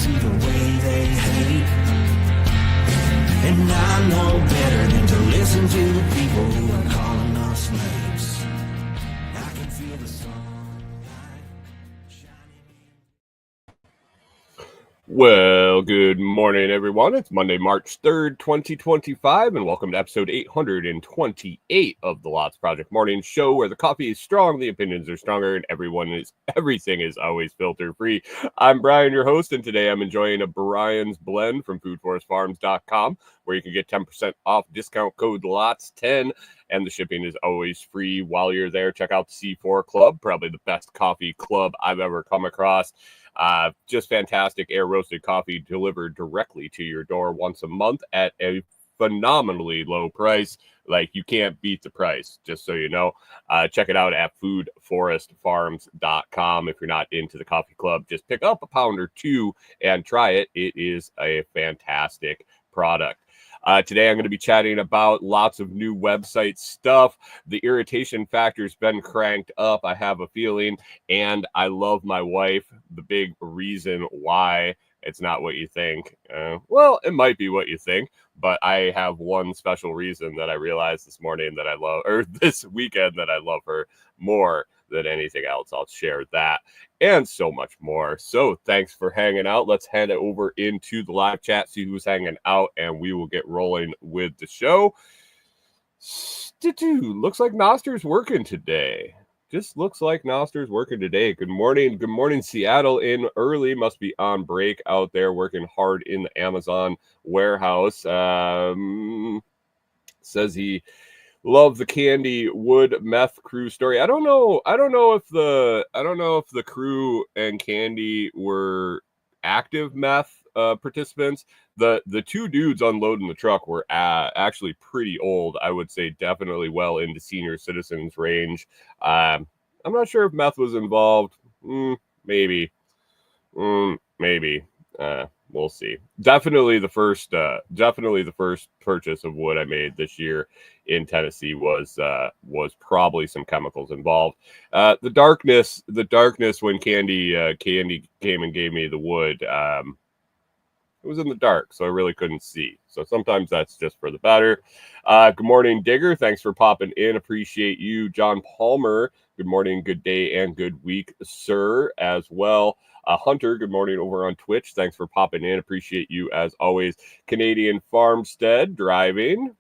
see the way they hate. And I know better than to listen to people who are calling us slaves. I can feel the sunlight shining. Well, good morning, everyone. It's Monday, March 3rd, 2025, and welcome to episode 828 of the Lots Project Morning Show, where the coffee is strong, the opinions are stronger, and everything is always filter-free. I'm Brian, your host, and today I'm enjoying a Brian's Blend from foodforestfarms.com, where you can get 10% off discount code LOTS10, and the shipping is always free while you're there. Check out the C4 Club, probably the best coffee club I've ever come across. Just fantastic air roasted coffee delivered directly to your door once a month at a phenomenally low price. Like, you can't beat the price, just so you know. Check it out at foodforestfarms.com. If you're not into the coffee club, just pick up a pound or two and try it. It is a fantastic product. Today, I'm going to be chatting about lots of new website stuff. The irritation factor's been cranked up, I have a feeling, and I love my wife. The big reason why it's not what you think. Well, it might be what you think, but I have one special reason that I realized this morning that I love, or this weekend, that I love her more than anything else. I'll share that and so much more. So thanks for hanging out. Let's head over into the live chat, see who's hanging out, and we will get rolling with the show. Looks like Noster's working today. Just looks like Noster's working today. Good morning. Good morning, Seattle. In early, must be on break out there working hard in the Amazon warehouse. Says he love the Candy Wood meth crew story. I don't know if the crew and Candy were active meth participants. The two dudes unloading the truck were actually pretty old. I would say definitely well into senior citizens range. I'm not sure if meth was involved. Maybe. We'll see. Definitely the first purchase of wood I made this year in Tennessee was probably some chemicals involved. The darkness when Candy came and gave me the wood, it was in the dark, so I really couldn't see. So sometimes that's just for the better. Good morning, Digger. Thanks for popping in. Appreciate you. John Palmer, good morning, good day, and good week, sir, as well. Hunter, good morning over on Twitch. Thanks for popping in. Appreciate you as always. Canadian Farmstead, driving.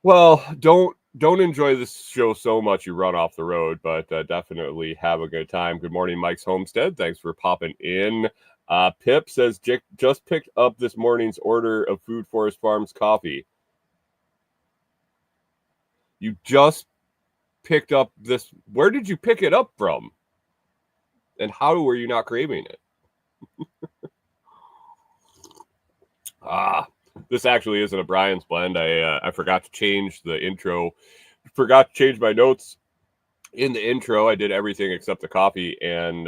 Well, don't enjoy this show so much you run off the road, but definitely have a good time. Good morning, Mike's Homestead. Thanks for popping in. Pip says, just picked up this morning's order of Food Forest Farms coffee. You just picked up this. Where did you pick it up from? And how were you not craving it? This actually isn't a Brian's Blend. I forgot to change the intro. Forgot to change my notes in the intro. I did everything except the coffee, and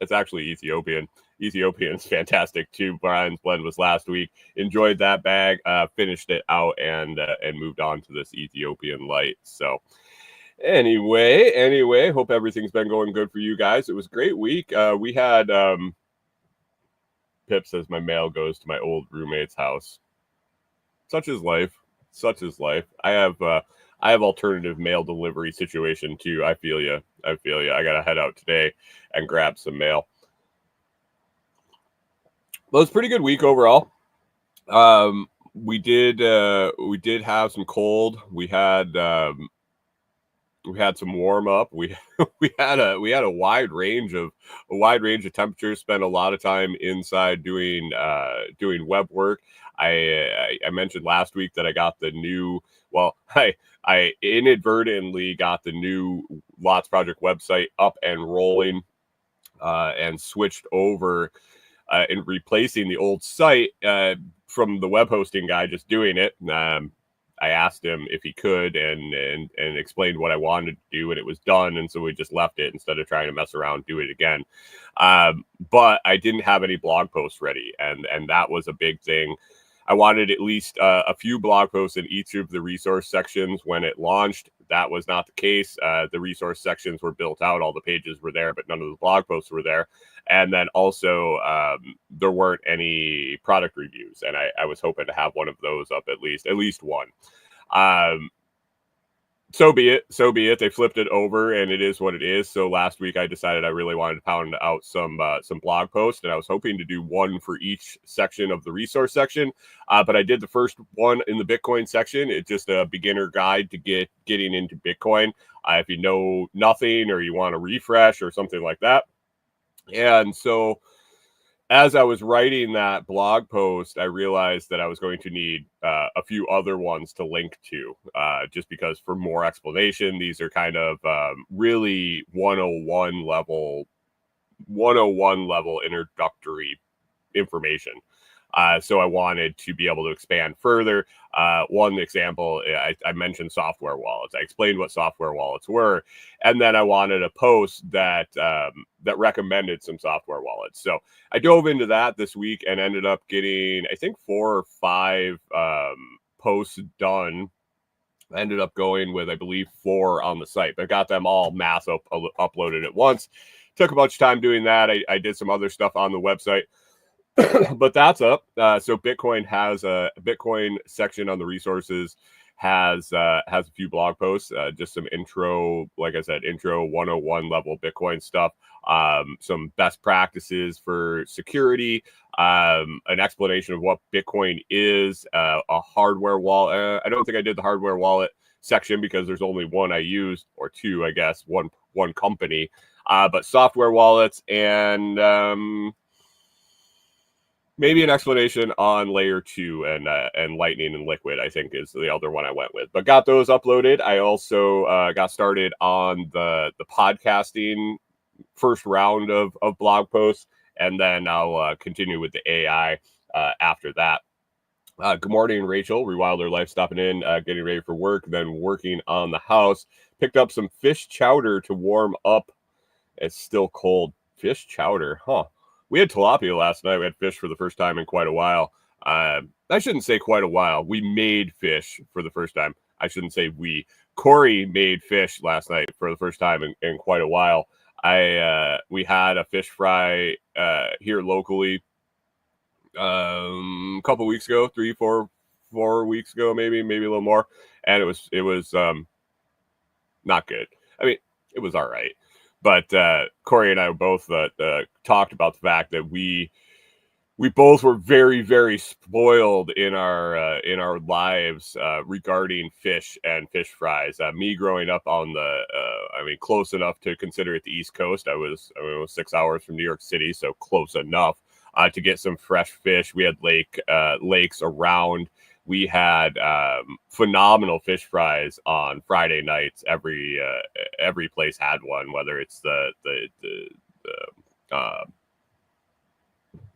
it's actually Ethiopian. Ethiopian is fantastic too. Brian's Blend was last week. Enjoyed that bag. Finished it out and moved on to this Ethiopian light. So anyway, hope everything's been going good for you guys. It was a great week. We had Pip says my mail goes to my old roommate's house. Such is life. I have alternative mail delivery situation too. I feel you. I gotta head out today and grab some mail. Well, it's a pretty good week overall. We did have some cold. We had some warm up. We had a wide range of temperatures. Spent a lot of time inside doing web work. I mentioned last week that I got the new. Well, I inadvertently got the new Lots Project website up and rolling, and switched over and replacing the old site from the web hosting guy just doing it. I asked him if he could and explained what I wanted to do, and it was done. And so we just left it instead of trying to mess around, do it again. But I didn't have any blog posts ready. And that was a big thing. I wanted at least a few blog posts in each of the resource sections when it launched. that was not the case. The resource sections were built out. All the pages were there, but none of the blog posts were there. And then also there weren't any product reviews. And I was hoping to have one of those up at least one. So be it. They flipped it over, and it is what it is. So last week I decided I really wanted to pound out some blog posts, and I was hoping to do one for each section of the resource section. But I did the first one in the Bitcoin section. It's just a beginner guide to getting into Bitcoin. If you know nothing or you want to refresh or something like that. And so as I was writing that blog post, I realized that I was going to need a few other ones to link to, just because for more explanation, these are kind of really 101 level introductory information. So I wanted to be able to expand further. One example, I mentioned software wallets. I explained what software wallets were, and then I wanted a post that recommended some software wallets. So I dove into that this week and ended up getting, I think, 4 or 5 posts done. I ended up going with, I believe, 4 on the site, but got them all mass uploaded at once. Took a bunch of time doing that. I did some other stuff on the website. But that's up. So Bitcoin has a Bitcoin section on the resources, has a few blog posts, just some intro, like I said, intro 101 level Bitcoin stuff, some best practices for security, an explanation of what Bitcoin is, a hardware wallet. I don't think I did the hardware wallet section because there's only one I used, or 2, I guess, one company, but software wallets and maybe an explanation on layer 2 and Lightning and Liquid, I think, is the other one I went with. But got those uploaded. I also got started on the podcasting first round of blog posts, and then I'll continue with the AI after that. Good morning, Rachel. Rewilder Life stopping in, getting ready for work, then working on the house. Picked up some fish chowder to warm up. It's still cold. Fish chowder, huh? We had tilapia last night. We had fish for the first time in quite a while. I shouldn't say quite a while. We made fish for the first time. I shouldn't say we. Corey made fish last night for the first time in quite a while. We had a fish fry here locally a couple weeks ago, 4 weeks ago, maybe a little more, and it was not good. I mean, it was all right. But Corey and I both talked about the fact that we both were very, very spoiled in our lives regarding fish and fish fries. Me growing up on close enough to consider it the East Coast. I was 6 hours from New York City, so close enough to get some fresh fish. We had lakes around. We had phenomenal fish fries on Friday nights. Every place had one, whether it's the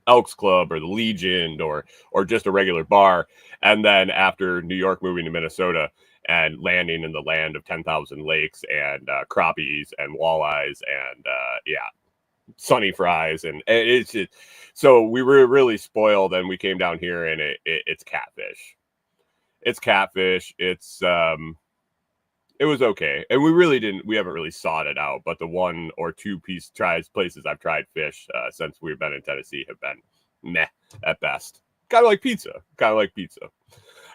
Elks Club or the Legion or just a regular bar. And then after New York moving to Minnesota and landing in the land of 10,000 lakes and crappies and walleyes and sunny fries, and it's just, so we were really spoiled. And we came down here and it's catfish. It's catfish. It was okay. And we haven't really sought it out, but the 1 or 2 places I've tried fish since we've been in Tennessee have been meh at best. Kind of like pizza.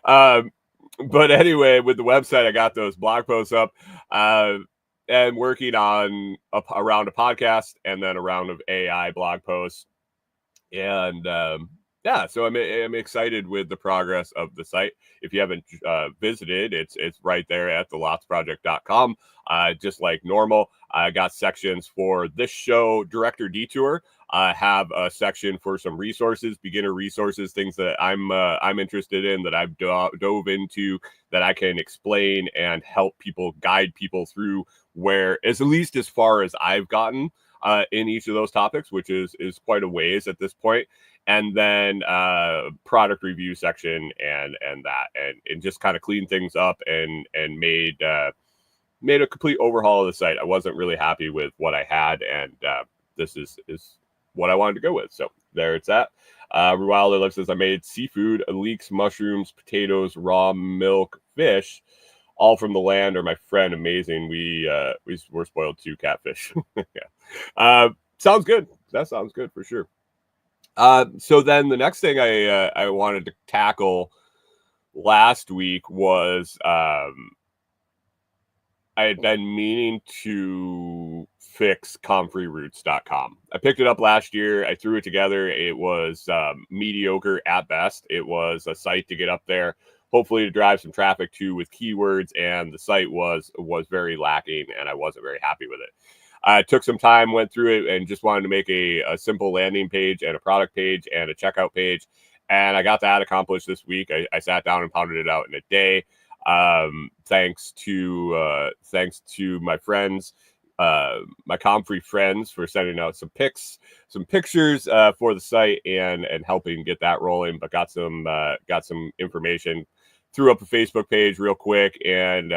But anyway, with the website, I got those blog posts up and working on a round of podcast and then a round of AI blog posts. And so I'm excited with the progress of the site. If you haven't visited, it's right there at thelotsproject.com. Just like normal, I got sections for this show, Director Detour. I have a section for some resources, beginner resources, things that I'm interested in, that I've dove into, that I can explain and help people, guide people through, where, at least as far as I've gotten in each of those topics, which is quite a ways at this point. And then product review section and just kind of clean things up and made a complete overhaul of the site. I wasn't really happy with what I had, and this is what I wanted to go with. So there it's at. Rewilder says, I made seafood, leeks, mushrooms, potatoes, raw milk, fish, all from the land, or my friend Amazing. We're spoiled too, catfish. Yeah. Sounds good. That sounds good for sure. So then the next thing I wanted to tackle last week was I had been meaning to fix comfreyroots.com. I picked it up last year. I threw it together. It was mediocre at best. It was a site to get up there, hopefully to drive some traffic to with keywords, and the site was very lacking, and I wasn't very happy with it. I took some time, went through it, and just wanted to make a simple landing page and a product page and a checkout page. And I got that accomplished this week. I sat down and pounded it out in a day. Thanks to my friends, my Comfrey friends, for sending out some pictures for the site and helping get that rolling. But got some information, threw up a Facebook page real quick, and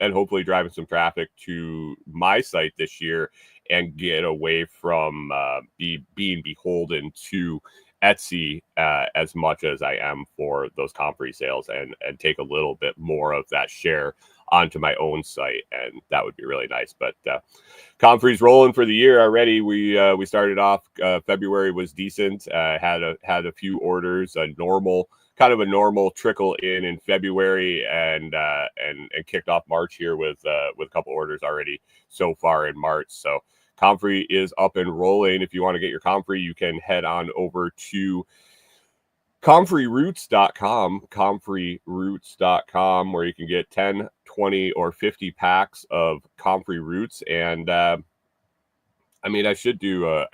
hopefully driving some traffic to my site this year and get away from being beholden to Etsy as much as I am for those Comfrey sales, and take a little bit more of that share onto my own site, and that would be really nice. But Comfrey's rolling for the year already. We started off, February was decent. Had a few orders, a normal trickle in February, and kicked off March here with a couple orders already so far in March. So Comfrey is up and rolling. If you want to get your Comfrey, you can head on over to comfreyroots.com, where you can get 10, 20, or 50 packs of Comfrey Roots. And I mean, I should do a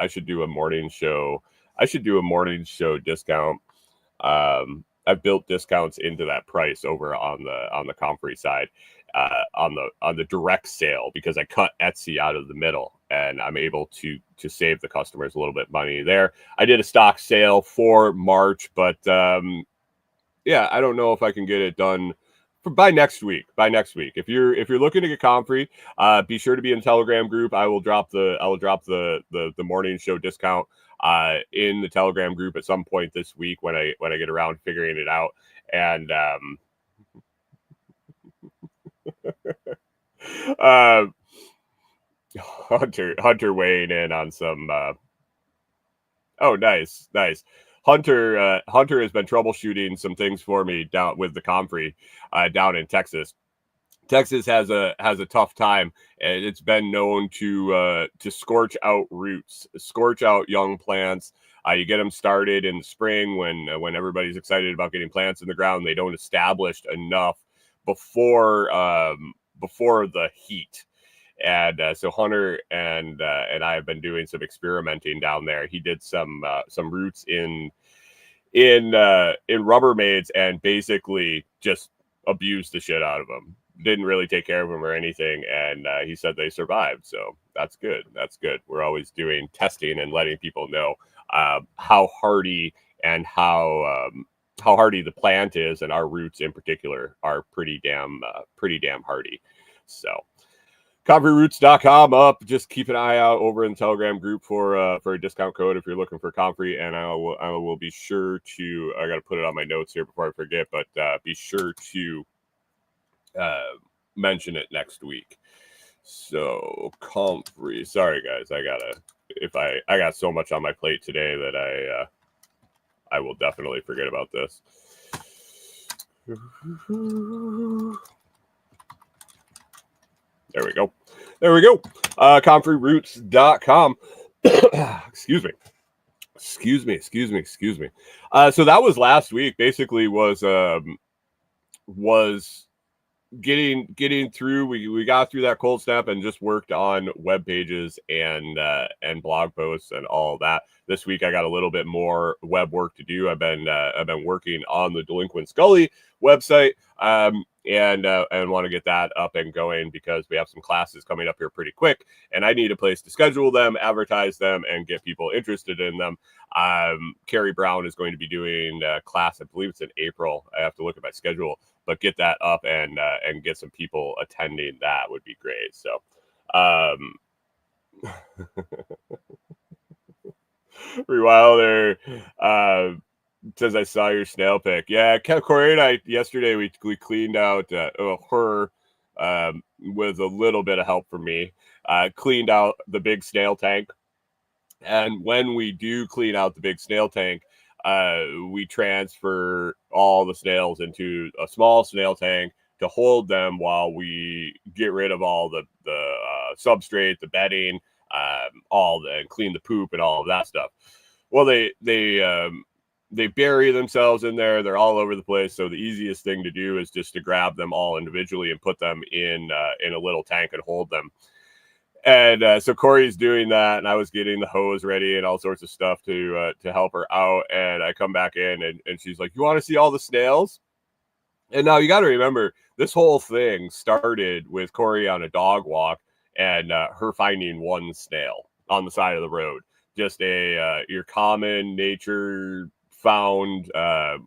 morning show. I should do a morning show discount. I've built discounts into that price over on the Comfrey side, on the direct sale, because I cut Etsy out of the middle, and I'm able to save the customers a little bit money there. I did a stock sale for March, but yeah, I don't know if I can get it done by next week. If you're looking to get Comfrey, be sure to be in the Telegram group. I will drop the morning show discount in the Telegram group at some point this week when I get around to figuring it out. And Hunter weighing in on some oh, nice. Hunter has been troubleshooting some things for me down with the Comfrey down in Texas. Texas has a tough time, and it's been known to scorch out roots, scorch out young plants. You get them started in the spring when everybody's excited about getting plants in the ground. They don't establish enough before the heat. And so Hunter and I have been doing some experimenting down there. He did some roots in Rubbermaids, and basically just abused the shit out of them. Didn't really take care of them or anything, and he said they survived. So that's good. We're always doing testing and letting people know how hardy and how hardy the plant is, and our roots in particular are pretty damn hardy. So comfreyroots.com up. Just keep an eye out over in the Telegram group for a discount code if you're looking for Comfrey, and I will be sure to. I got to put it on my notes here before I forget, but be sure to mention it next week. So Comfrey. Sorry guys, I got so much on my plate today that I will definitely forget about this. There we go. Comfreyroots.com. Excuse me. So that was last week. Basically was getting through. We got through that cold snap and just worked on web pages and blog posts and all that. This week I got a little bit more web work to do. I've been working on the Delinquent Scully website, and want to get that up and going, because we have some classes coming up here pretty quick, and I need a place to schedule them, advertise them, and get people interested in them. Carrie Brown is going to be doing a class. I believe it's in April. I have to look at my schedule, but get that up and get some people attending. That would be great. So Rewilder, says I saw your snail pic. Yeah, Corey and I yesterday we cleaned out her with a little bit of help from me. Cleaned out the big snail tank, and when we do clean out the big snail tank, we transfer all the snails into a small snail tank to hold them while we get rid of all the substrate, the bedding, and clean the poop and all of that stuff. Well, they bury themselves in there. They're all over the place. So the easiest thing to do is just to grab them all individually and put them in a little tank and hold them. And so Corey's doing that, and I was getting the hose ready and all sorts of stuff to help her out. And I come back in, and she's like, "You want to see all the snails?" And now you got to remember, this whole thing started with Corey on a dog walk and her finding one snail on the side of the road, just your common nature found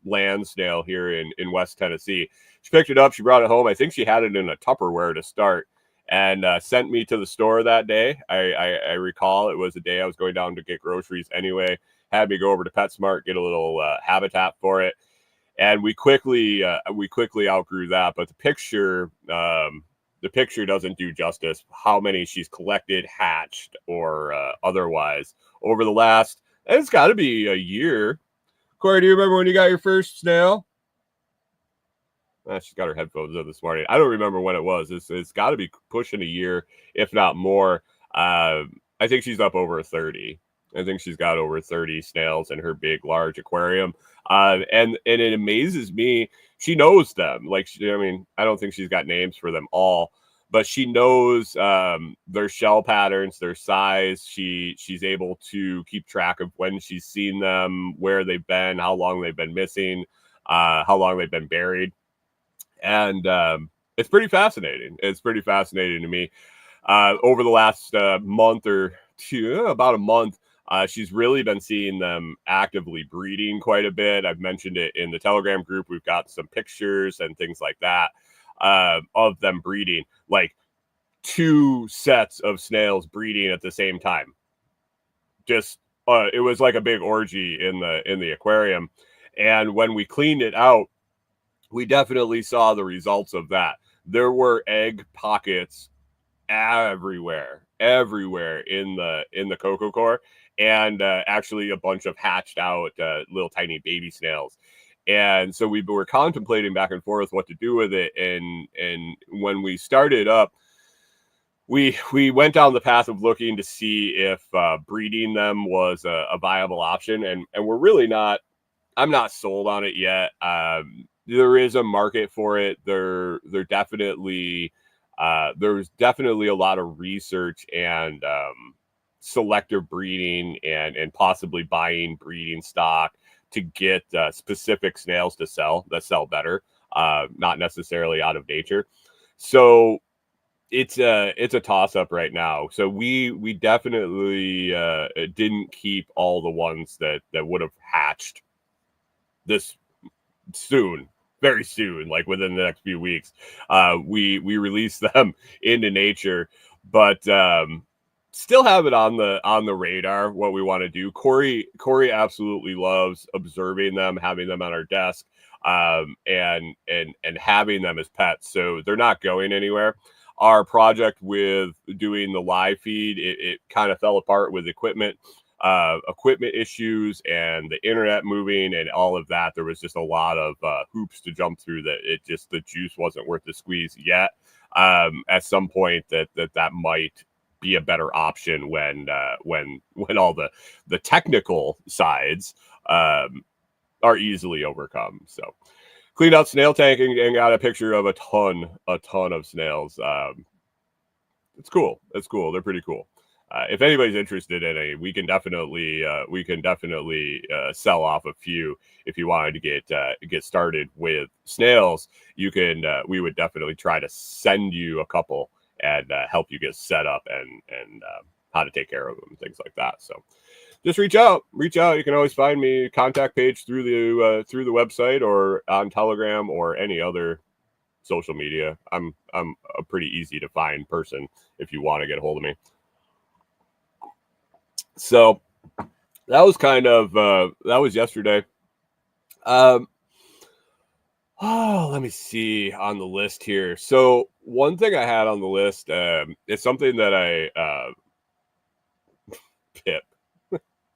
land snail here in West Tennessee. She picked it up. She brought it home. I think she had it in a Tupperware to start, and sent me to the store that day. I recall it was a day I was going down to get groceries anyway. Had me go over to PetSmart, get a little habitat for it, and we quickly outgrew that. But the picture doesn't do justice how many she's collected, hatched, or otherwise over the last. It's got to be a year. Corey, do you remember when you got your first snail? She's got her headphones on this morning. I don't remember when it was. It's got to be pushing a year, if not more. I think she's up over 30. I think she's got over 30 snails in her big, large aquarium. And it amazes me. She knows them. Like, I don't think she's got names for them all, but she knows their shell patterns, their size. She's able to keep track of when she's seen them, where they've been, how long they've been missing, how long they've been buried. And it's pretty fascinating. It's pretty fascinating to me. Over the last month or two, about a month, she's really been seeing them actively breeding quite a bit. I've mentioned it in the Telegram group. We've got some pictures and things like that of them breeding, like 2 sets of snails breeding at the same time. Just it was like a big orgy in the aquarium. And when we cleaned it out, we definitely saw the results of that. There were egg pockets everywhere in the coco core, and actually a bunch of hatched out little tiny baby snails. And so we were contemplating back and forth what to do with it. And when we started up, we went down the path of looking to see if breeding them was a viable option. And we're really not. I'm not sold on it yet. There is a market for it. There's definitely a lot of research and selective breeding and possibly buying breeding stock to get specific snails that sell better, not necessarily out of nature. So it's a toss up right now. So we definitely didn't keep all the ones that would have hatched this soon, very soon, like within the next few weeks. We release them into nature, but still have it on the radar what we want to do. Corey absolutely loves observing them, having them on our desk, and having them as pets. So they're not going anywhere. Our project with doing the live feed, it kind of fell apart with equipment issues and the internet moving and all of that. There was just a lot of hoops to jump through that the juice wasn't worth the squeeze yet. At some point that might be a better option when all the technical sides are easily overcome. So cleaned out snail tank and got a picture of a ton of snails. It's cool. They're pretty cool. If anybody's interested in it, we can definitely sell off a few. If you wanted to get started with snails, you can. We would definitely try to send you a couple and help you get set up and how to take care of them, things like that. So just reach out. You can always find me contact page through the website or on Telegram or any other social media. I'm a pretty easy to find person if you want to get a hold of me. So that was kind of that was yesterday. Oh, let me see on the list here. So one thing I had on the list is something that I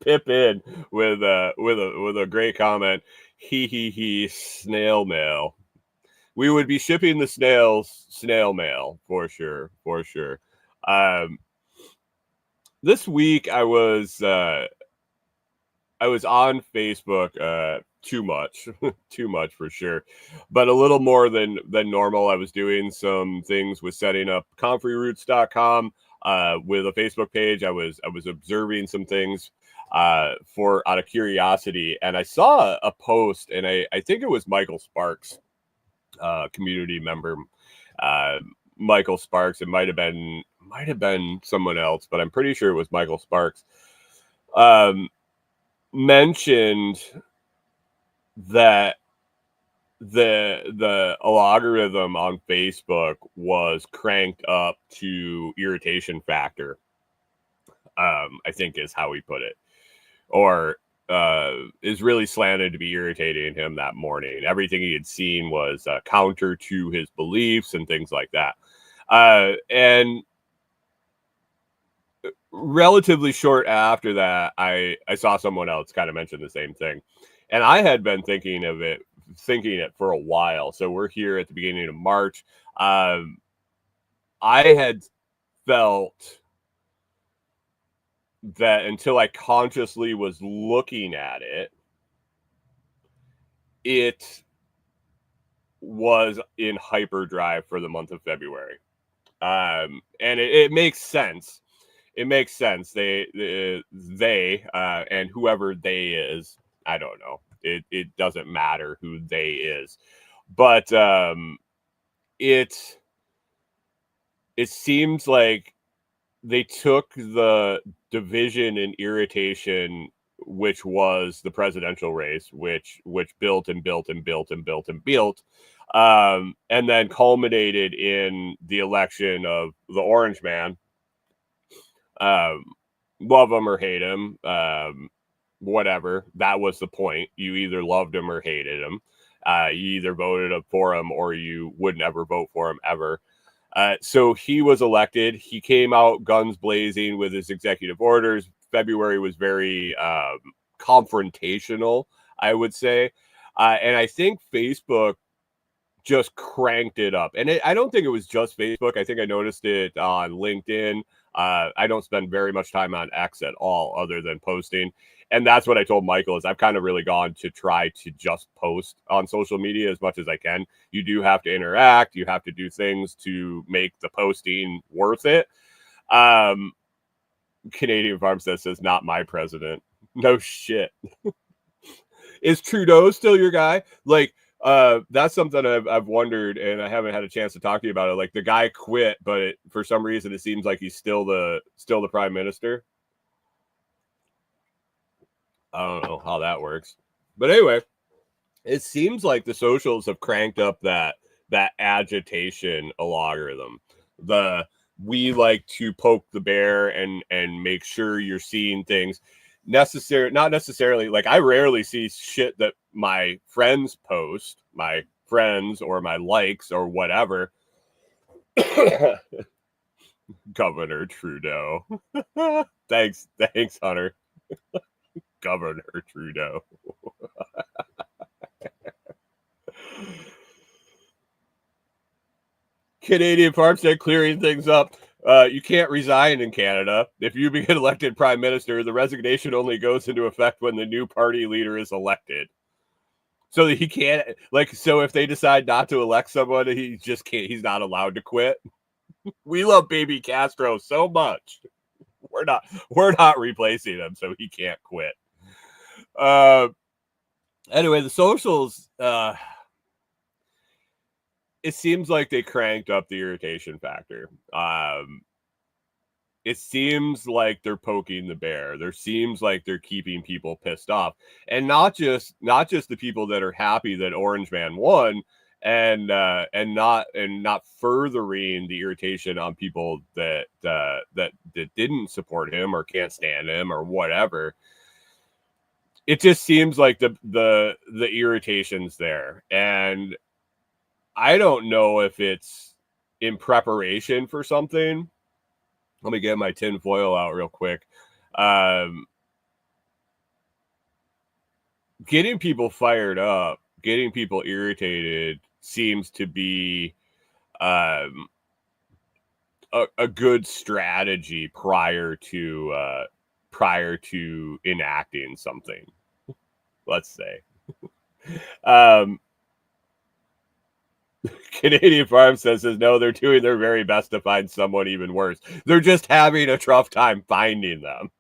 pip in with a great comment. He snail mail. We would be shipping the snail mail for sure. This week I was on Facebook too much, too much for sure, but a little more than normal. I was doing some things with setting up comfryroots.com with a Facebook page. I was observing some things for out of curiosity, and I saw a post, and I think it was Michael Sparks, community member, Michael Sparks. It might have been someone else, but I'm pretty sure it was Michael Sparks. Mentioned that the algorithm on Facebook was cranked up to irritation factor. I think is how he put it, or is really slanted to be irritating him that morning. Everything he had seen was counter to his beliefs and things like that. And relatively short after that, I saw someone else kind of mention the same thing, and I had been thinking it for a while. So we're here at the beginning of March. I had felt that until I consciously was looking at it, it was in hyperdrive for the month of February. And it makes sense. It makes sense. They and whoever they is, I don't know. It doesn't matter who they is, but it seems like they took the division and irritation, which was the presidential race, which built and built and built and built and built, and then culminated in the election of the Orange Man. Love him or hate him, whatever. That was the point. You either loved him or hated him. You either voted for him or you would never vote for him ever. So he was elected. He came out guns blazing with his executive orders. February was very confrontational, I would say. And I think Facebook just cranked it up. And I don't think it was just Facebook. I think I noticed it on LinkedIn. I don't spend very much time on X at all other than posting. And that's what I told Michael is I've kind of really gone to try to just post on social media as much as I can. You do have to interact. You have to do things to make the posting worth it. Canadian Farmstead says, not my president. No shit. Is Trudeau still your guy? Like, that's something I've wondered, and I haven't had a chance to talk to you about it. Like, the guy quit, but for some reason it seems like he's still the prime minister. I don't know how that works, but anyway, it seems like the socials have cranked up that agitation algorithm. We like to poke the bear and make sure you're seeing things not necessarily. Like, I rarely see shit that my friends post, my friends or my likes or whatever. Governor Trudeau. Thanks, Hunter. Governor Trudeau. Canadian Farmstead clearing things up. You can't resign in Canada. If you get elected prime minister, the resignation only goes into effect when the new party leader is elected. So he can't, like, so if they decide not to elect someone, he just can't, he's not allowed to quit. We love baby Castro so much. We're not replacing him, so he can't quit. Anyway, the socials, it seems like they cranked up the irritation factor. It seems like they're poking the bear. There seems like they're keeping people pissed off, and not just the people that are happy that Orange Man won, and not furthering the irritation on people that didn't support him or can't stand him or whatever. it just seems like the irritation's there, and I don't know if it's in preparation for something. Let me get my tin foil out real quick. Getting people fired up, getting people irritated seems to be a good strategy prior to enacting something. Let's say. Canadian Farm says no, they're doing their very best to find someone even worse. They're just having a tough time finding them.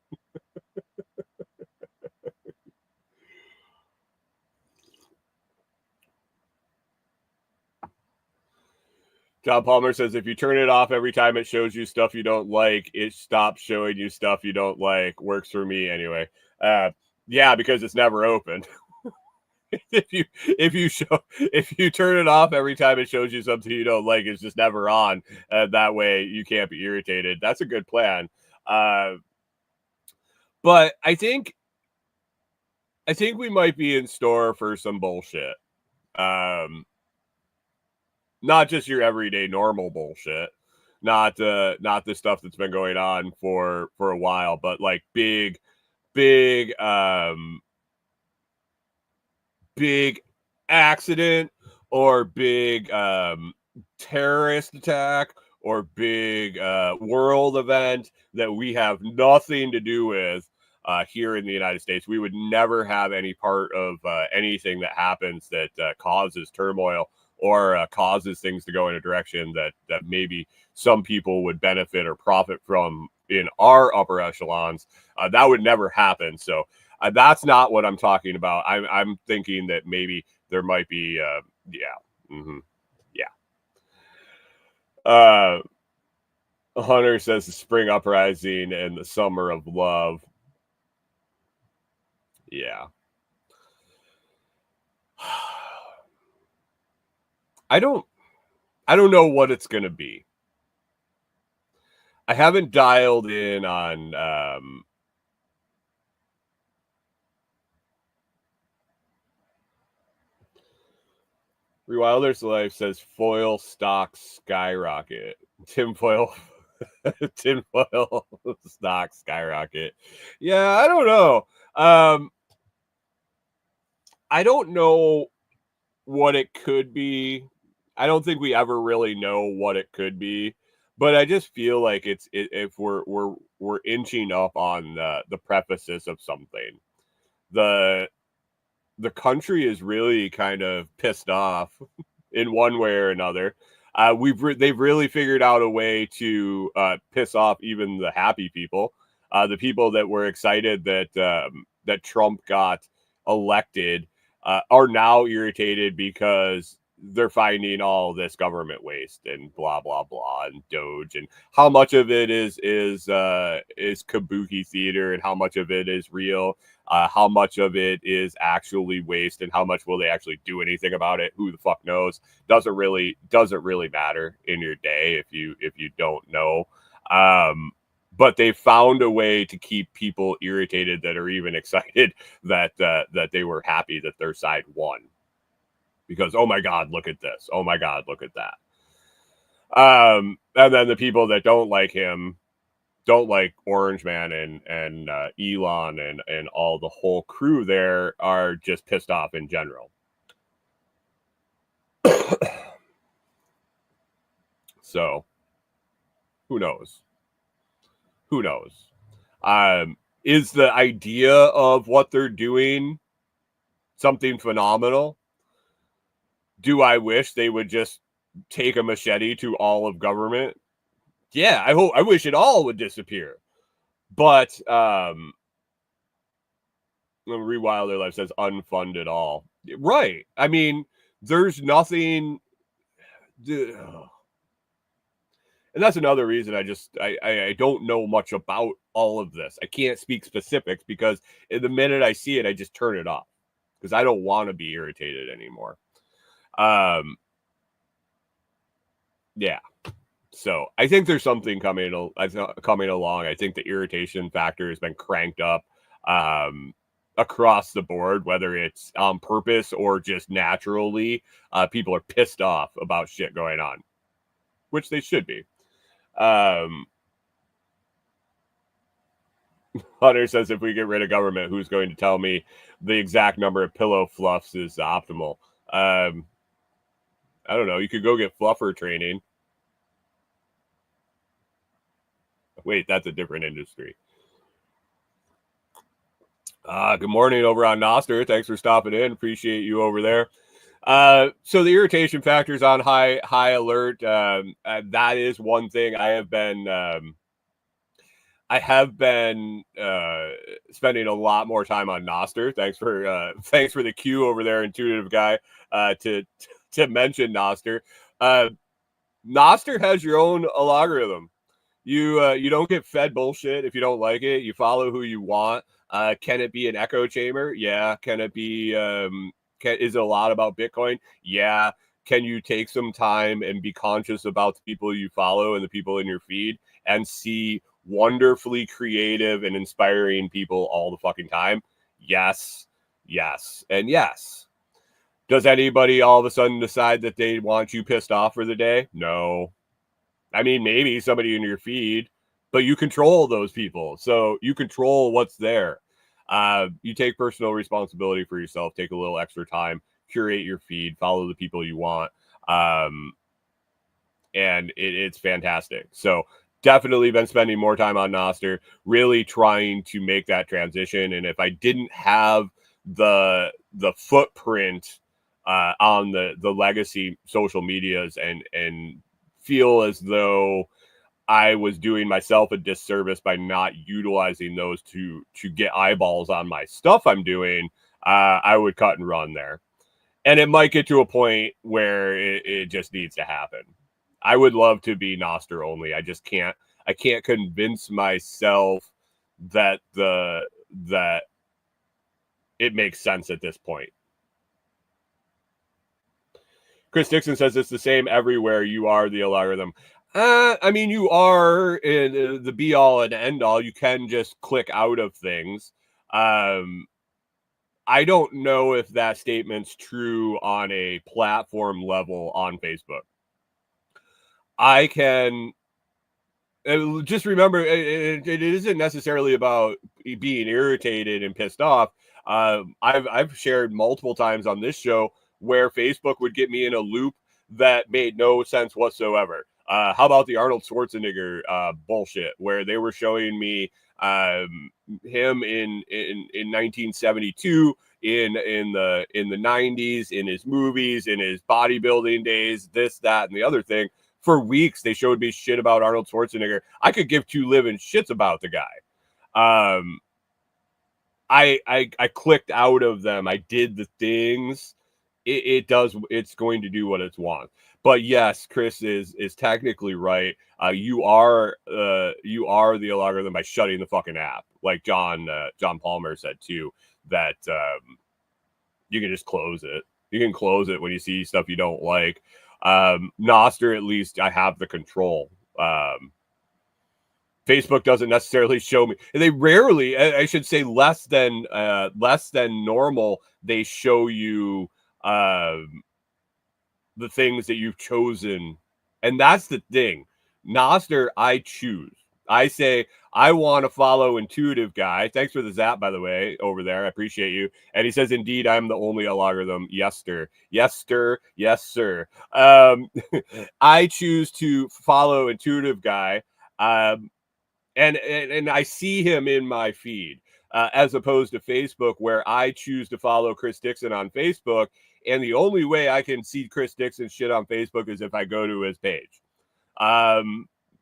John Palmer says if you turn it off every time it shows you stuff you don't like, it stops showing you stuff you don't like. Works for me anyway. Yeah, because it's never open. if you turn it off every time it shows you something you don't like, it's just never on. That way you can't be irritated. That's a good plan. But I think we might be in store for some bullshit. Not just your everyday normal bullshit, not the stuff that's been going on for a while, but like big accident or big terrorist attack or big world event that we have nothing to do with here in the United States. We would never have any part of anything that happens that causes turmoil or causes things to go in a direction that maybe some people would benefit or profit from in our upper echelons. That would never happen. So that's not what I'm talking about. I'm thinking that maybe there might be, Hunter says the spring uprising and the summer of love. Yeah. I don't know what it's going to be. I haven't dialed in on Rewilder's Life says foil stock skyrocket. Tinfoil stock skyrocket. Yeah, I don't know. I don't know what it could be. I don't think we ever really know what it could be, but I just feel like if we're inching up on the precipice of something. The country is really kind of pissed off in one way or another. They've really figured out a way to piss off even the happy people, the people that were excited that Trump got elected are now irritated because they're finding all this government waste and blah blah blah and Doge and how much of it is kabuki theater and how much of it is real. How much of it is actually waste and how much will they actually do anything about it? Who the fuck knows? Doesn't really matter in your day if you don't know. But they found a way to keep people irritated that are even excited that they were happy that their side won. Because, oh my God, look at this. Oh my God, look at that. And then the people that don't like him, don't like Orange Man and Elon and all the whole crew there are just pissed off in general. So, who knows? Who knows? Is the idea of what they're doing something phenomenal? Do I wish they would just take a machete to all of government? Yeah, I wish it all would disappear. But Rewilder Life says unfunded all. Right. I mean, there's nothing. And that's another reason I don't know much about all of this. I can't speak specifics because the minute I see it, I just turn it off because I don't want to be irritated anymore. Yeah. So I think there's something coming along. I think the irritation factor has been cranked up. across the board, whether it's on purpose or just naturally, people are pissed off about shit going on, which they should be. Hunter says, if we get rid of government, who's going to tell me the exact number of pillow fluffs is optimal? I don't know. You could go get fluffer training. Wait, that's a different industry. Good morning over on Noster. Thanks for stopping in. Appreciate you over there. So the irritation factor is on high alert. That is one thing I have been spending a lot more time on Noster. Thanks for the cue over there, intuitive guy, to mention Noster. Noster has your own algorithm. You don't get fed bullshit if you don't like it. You follow who you want. Can it be an echo chamber? Yeah. Can it be? Is it a lot about Bitcoin? Yeah. Can you take some time and be conscious about the people you follow and the people in your feed and see wonderfully creative and inspiring people all the fucking time? Yes, and yes. Does anybody all of a sudden decide that they want you pissed off for the day? No. I mean, maybe somebody in your feed, but you control those people. So you control what's there. You take personal responsibility for yourself, take a little extra time, curate your feed, follow the people you want. And it's fantastic. So definitely been spending more time on Noster, really trying to make that transition. And if I didn't have the footprint on the legacy social medias and feel as though I was doing myself a disservice by not utilizing those to get eyeballs on my stuff I'm doing, I would cut and run there. And it might get to a point where it just needs to happen. I would love to be Noster only. I just can't. I can't convince myself that it makes sense at this point. Chris Dixon says it's the same everywhere. You are the algorithm. I mean, you are in the be all and end all. You can just click out of things. I don't know if that statement's true on a platform level on Facebook. I can just remember it isn't necessarily about being irritated and pissed off. I've shared multiple times on this show where Facebook would get me in a loop that made no sense whatsoever. How about the Arnold Schwarzenegger bullshit where they were showing me him in 1972 in the 90s, in his movies, in his bodybuilding days, this, that, and the other thing. For weeks, they showed me shit about Arnold Schwarzenegger. I could give two living shits about the guy. I clicked out of them. I did the things. It's going to do what it wants. But yes, Chris is technically right. You are the algorithm by shutting the fucking app, like John Palmer said too. That you can just close it. You can close it when you see stuff you don't like. Noster, at least I have the control. Facebook doesn't necessarily show me. They rarely, I should say, less than normal. They show you the things that you've chosen, and that's the thing. Noster, I choose. I say I want to follow intuitive guy. Thanks for the zap, by the way, over there. I appreciate you. And he says, indeed, I'm the only algorithm. Yes, sir. Yes, sir. Yes, sir. I choose to follow intuitive guy. And I see him in my feed, as opposed to Facebook, where I choose to follow Chris Dixon on Facebook. And the only way I can see Chris Dixon shit on Facebook is if I go to his page.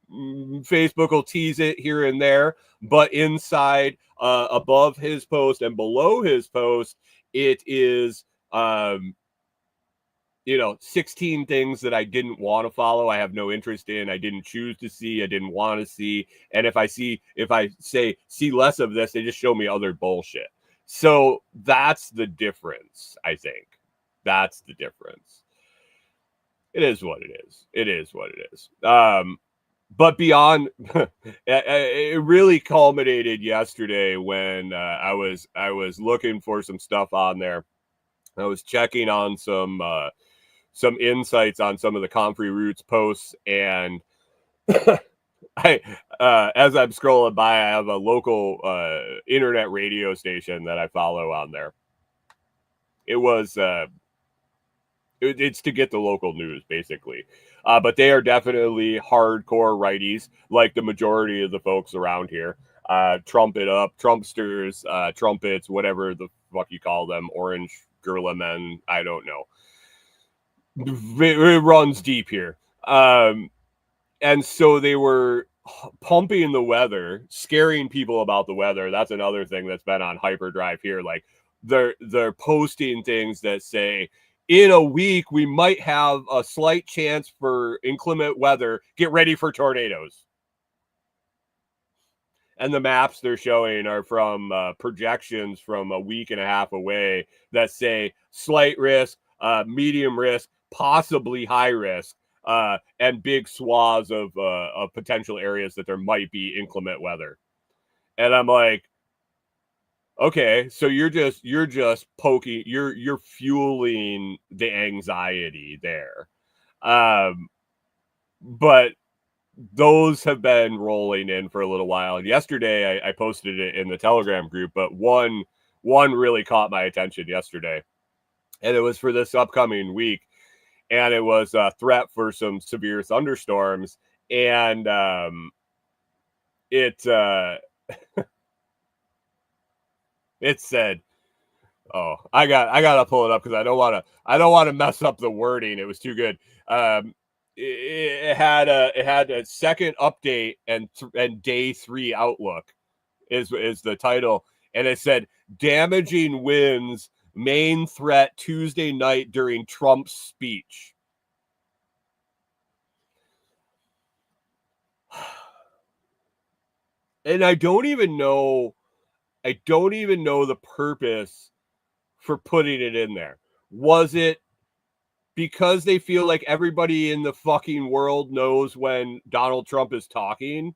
Facebook will tease it here and there, but inside, above his post and below his post, it is 16 things that I didn't want to follow. I have no interest in. I didn't choose to see. I didn't want to see. And if I say see less of this, they just show me other bullshit. So that's the difference, I think. That's the difference. It is what it is. It is what it is. But beyond, it really culminated yesterday when I was looking for some stuff on there. I was checking on some insights on some of the Comfrey Roots posts, and I as I'm scrolling by, I have a local internet radio station that I follow on there. It was it's to get the local news, basically. But they are definitely hardcore righties, like the majority of the folks around here. Trumpet up, Trumpsters, trumpets, whatever the fuck you call them, orange gorilla men, I don't know. It runs deep here. And so they were pumping the weather, scaring people about the weather. That's another thing that's been on hyperdrive here. Like they're posting things that say, in a week, we might have a slight chance for inclement weather. Get ready for tornadoes. And the maps they're showing are from projections from a week and a half away that say slight risk, medium risk, possibly high risk, and big swaths of potential areas that there might be inclement weather. And I'm like, okay, so you're just poking, you're fueling the anxiety there. But those have been rolling in for a little while. And yesterday I posted it in the Telegram group, but one really caught my attention yesterday. And it was for this upcoming week. And it was a threat for some severe thunderstorms. And it said, oh, I gotta pull it up because I don't want to mess up the wording. It was too good. It had a second update and day 3 outlook is the title, and it said damaging winds main threat Tuesday night during Trump's speech. And I don't even know the purpose for putting it in there. Was it because they feel like everybody in the fucking world knows when Donald Trump is talking,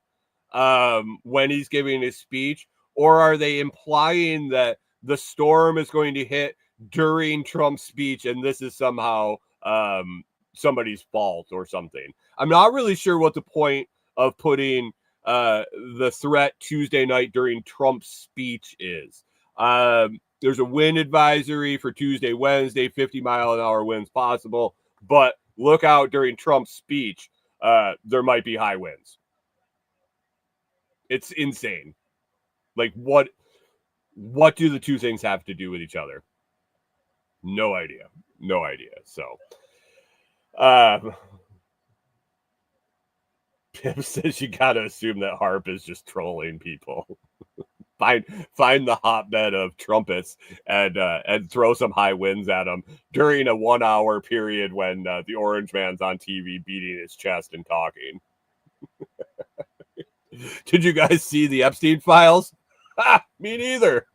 when he's giving his speech? Or are they implying that the storm is going to hit during Trump's speech and this is somehow somebody's fault or something? I'm not really sure what the point of putting the threat Tuesday night during Trump's speech is. There's a wind advisory for Tuesday, Wednesday, 50-mile-an-hour winds possible. But look out during Trump's speech. There might be high winds. It's insane. Like, what do the two things have to do with each other? No idea. So, Pip says you gotta assume that Harp is just trolling people. Find the hotbed of trumpets and throw some high winds at them during a 1 hour period when the orange man's on TV beating his chest and talking. Did you guys see the Epstein files? Me neither.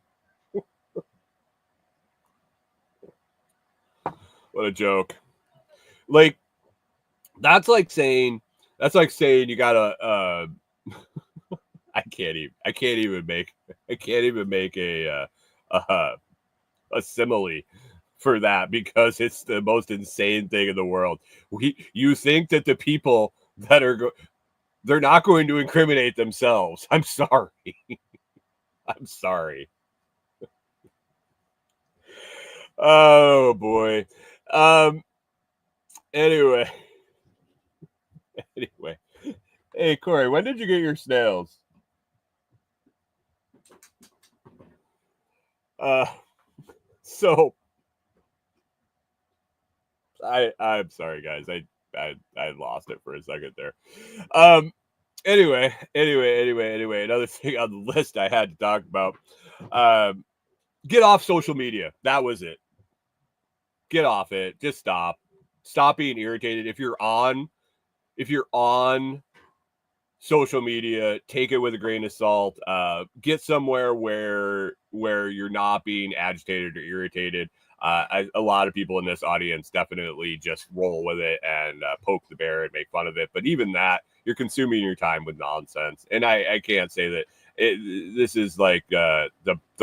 What a joke. Like, that's like saying you gotta I can't even make a simile for that because it's the most insane thing in the world. You think that the people that they're not going to incriminate themselves. I'm sorry. I'm sorry. Oh boy. Anyway. Hey Corey, when did you get your snails? So I'm sorry guys. I lost it for a second there. Anyway, another thing on the list I had to talk about. Get off social media. That was it. Get off it. Just stop. Stop being irritated. If you're on social media, take it with a grain of salt. Get somewhere where you're not being agitated or irritated. A lot of people in this audience definitely just roll with it and poke the bear and make fun of it. But even that you're consuming your time with nonsense. And I can't say that this is like the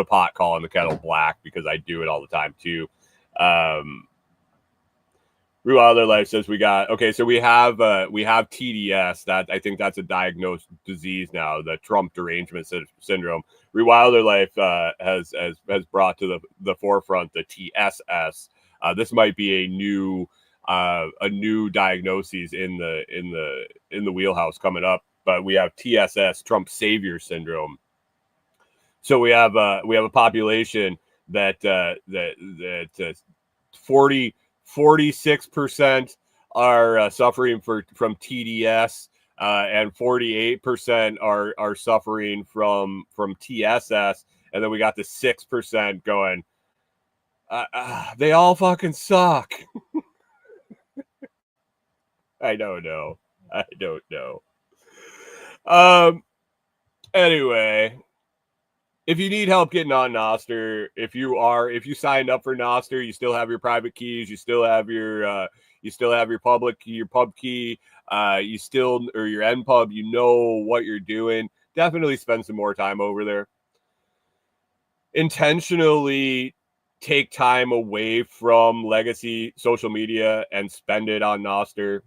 pot calling the kettle black, because I do it all the time too. Real Life says we have TDS. That I think that's a diagnosed disease now, the Trump derangement syndrome. Real Life has brought to the forefront the TSS. This might be a new diagnosis in the wheelhouse coming up. But we have TSS, Trump Savior Syndrome. So we have a population that 46% are suffering from TDS, and 48% are suffering from TSS, and then we got the 6% going. They all fucking suck. I don't know. Anyway, if you need help getting on Nostr, if you signed up for Nostr, you still have your private keys, you still have your public key, your pub key, or your NPub, you know what you're doing. Definitely spend some more time over there. Intentionally take time away from legacy social media and spend it on Nostr.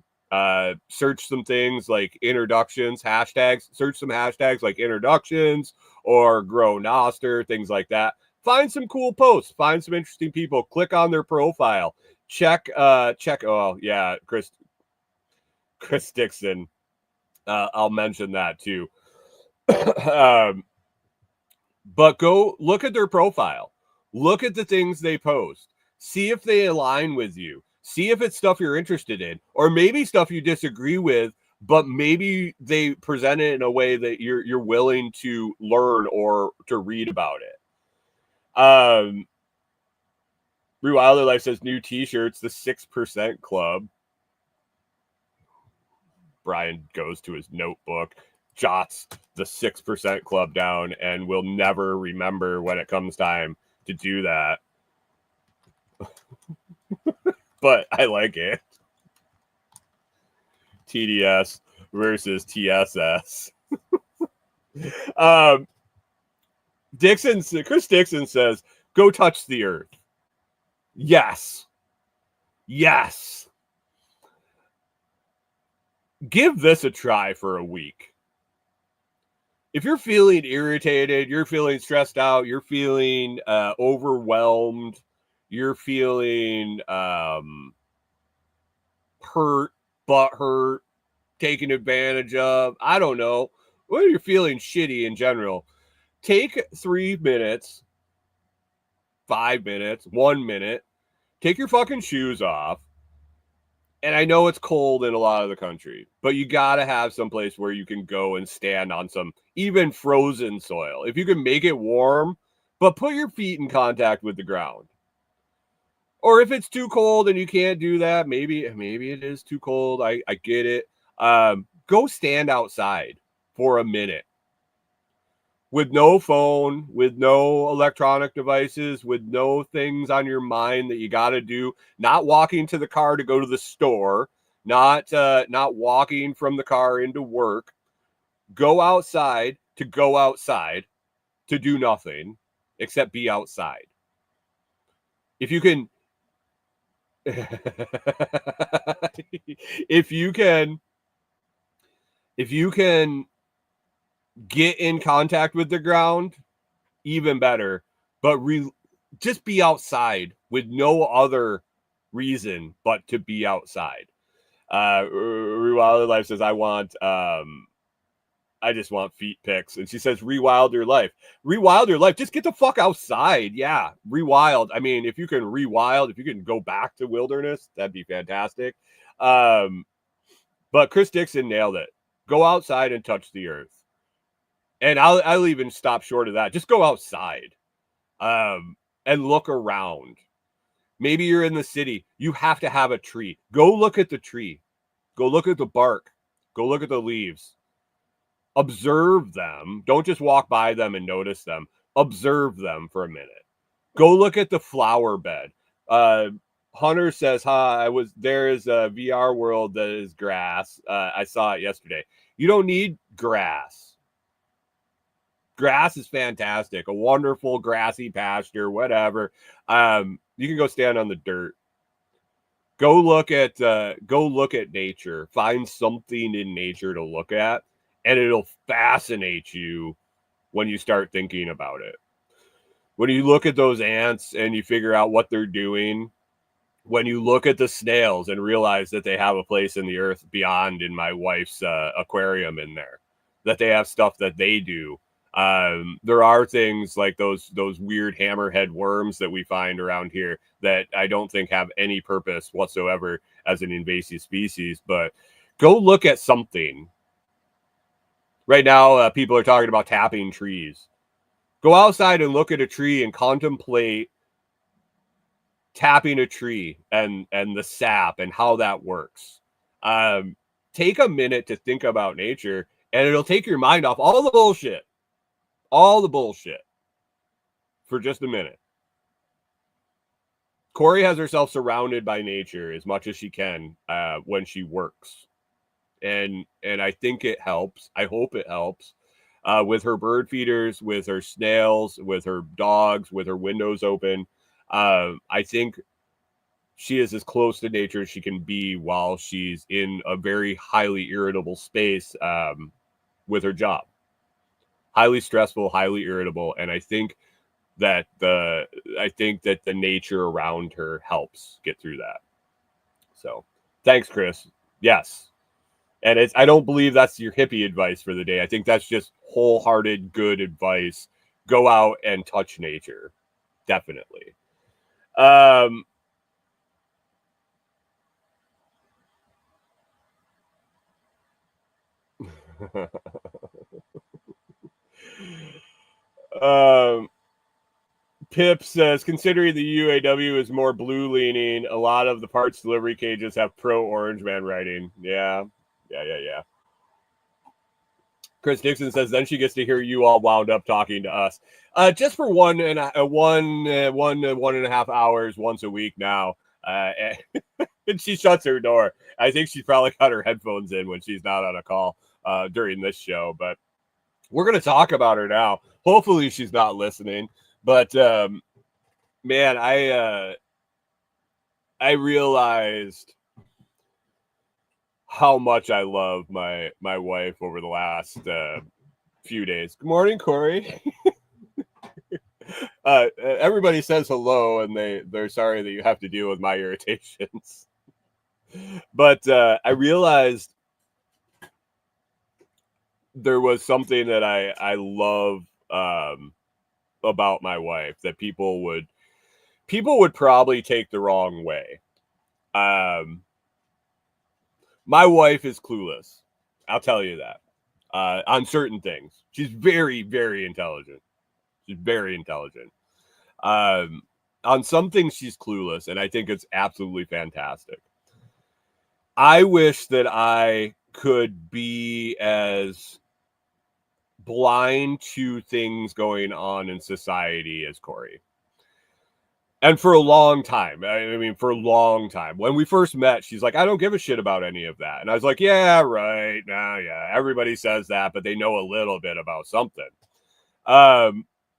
Search some things like introductions, hashtags. Search some hashtags like introductions or grow Nostr, things like that. Find some cool posts. Find some interesting people. Click on their profile. Check. Oh yeah, Chris Dixon. I'll mention that too. But go look at their profile. Look at the things they post. See if they align with you. See if it's stuff you're interested in, or maybe stuff you disagree with, but maybe they present it in a way that you're willing to learn or to read about it. Rewild Life says new t-shirts, the 6% Club. Brian goes to his notebook, jots the 6% Club down, and will never remember when it comes time to do that. But I like it. TDS versus TSS. Chris Dixon says, go touch the earth. Yes. Give this a try for a week. If you're feeling irritated, you're feeling stressed out, you're feeling overwhelmed, you're feeling butthurt, taken advantage of, I don't know, whether you're feeling shitty in general, take 3 minutes, 5 minutes, 1 minute, take your fucking shoes off. And I know it's cold in a lot of the country, but you got to have some place where you can go and stand on some even frozen soil. If you can make it warm, but put your feet in contact with the ground. Or if it's too cold and you can't do that, maybe it is too cold. I get it. Go stand outside for a minute with no phone, with no electronic devices, with no things on your mind that you got to do. Not walking to the car to go to the store, not walking from the car into work. Go outside to do nothing except be outside. If you can. If you can get in contact with the ground, even better. But just be outside with no other reason but to be outside. Rewild Life says, I just want feet pics. And she says, rewild your life. Rewild your life. Just get the fuck outside. Yeah, rewild. I mean, if you can rewild, if you can go back to wilderness, that'd be fantastic. But Chris Dixon nailed it. Go outside and touch the earth. And I'll even stop short of that. Just go outside and look around. Maybe you're in the city. You have to have a tree. Go look at the tree. Go look at the bark. Go look at the leaves. Observe them. Don't just walk by them and notice them. Observe them for a minute. Go look at the flower bed. Hunter says, there is a VR world that is grass. I saw it yesterday. You don't need grass. Grass is fantastic. A wonderful grassy pasture, whatever. You can go stand on the dirt. Go look at nature. Find something in nature to look at, and it'll fascinate you when you start thinking about it. When you look at those ants and you figure out what they're doing, when you look at the snails and realize that they have a place in the earth beyond in my wife's aquarium in there, that they have stuff that they do. There are things like those weird hammerhead worms that we find around here that I don't think have any purpose whatsoever as an invasive species. But go look at something. Right now, people are talking about tapping trees. Go outside and look at a tree and contemplate tapping a tree and the sap and how that works. Take a minute to think about nature, and it'll take your mind off all the bullshit for just a minute. Corey has herself surrounded by nature as much as she can when she works, and I think it helps. I hope it helps with her bird feeders, with her snails, with her dogs, with her windows open. I think she is as close to nature as she can be while she's in a very highly irritable space with her job. Highly stressful, highly irritable, and I think that the nature around her helps get through that. So, thanks, Chris. Yes. And I don't believe that's your hippie advice for the day. I think that's just wholehearted good advice. Go out and touch nature. Definitely. Pip says, considering the UAW is more blue leaning, a lot of the parts delivery cages have pro Orange Man writing. Yeah. Chris Dixon says, then she gets to hear you all wound up talking to us. Just for one and a half hours once a week now. And she shuts her door. I think she's probably got her headphones in when she's not on a call during this show. But we're going to talk about her now. Hopefully she's not listening. But, man, I realized how much I love my wife over the last few days. Good morning, Corey. Everybody says hello, and they're sorry that you have to deal with my irritations. But I realized there was something that I love about my wife that people would probably take the wrong way. My wife is clueless. I'll tell you that on certain things. She's very, very intelligent. She's very intelligent. On some things, she's clueless, and I think it's absolutely fantastic. I wish that I could be as blind to things going on in society as Corey. And for a long time, I mean, for a long time, when we first met, she's like, I don't give a shit about any of that. And I was like, yeah, right. Nah, yeah, everybody says that, but they know a little bit about something.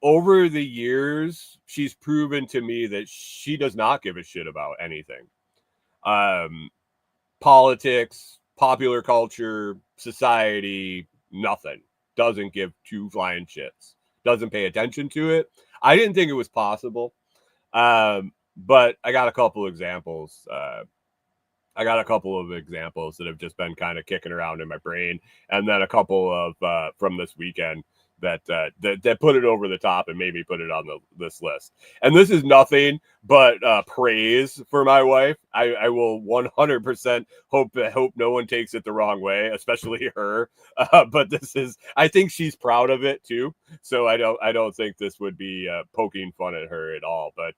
Over the years, she's proven to me that she does not give a shit about anything. Politics, popular culture, society, nothing. Doesn't give two flying shits. Doesn't pay attention to it. I didn't think it was possible. But I got a couple examples. I got a couple of examples that have just been kind of kicking around in my brain, and then a couple of from this weekend that put it over the top and made me put it on this list. And this is nothing but praise for my wife. I will 100% hope no one takes it the wrong way, especially her. But I think she's proud of it too. So I don't think this would be poking fun at her at all. But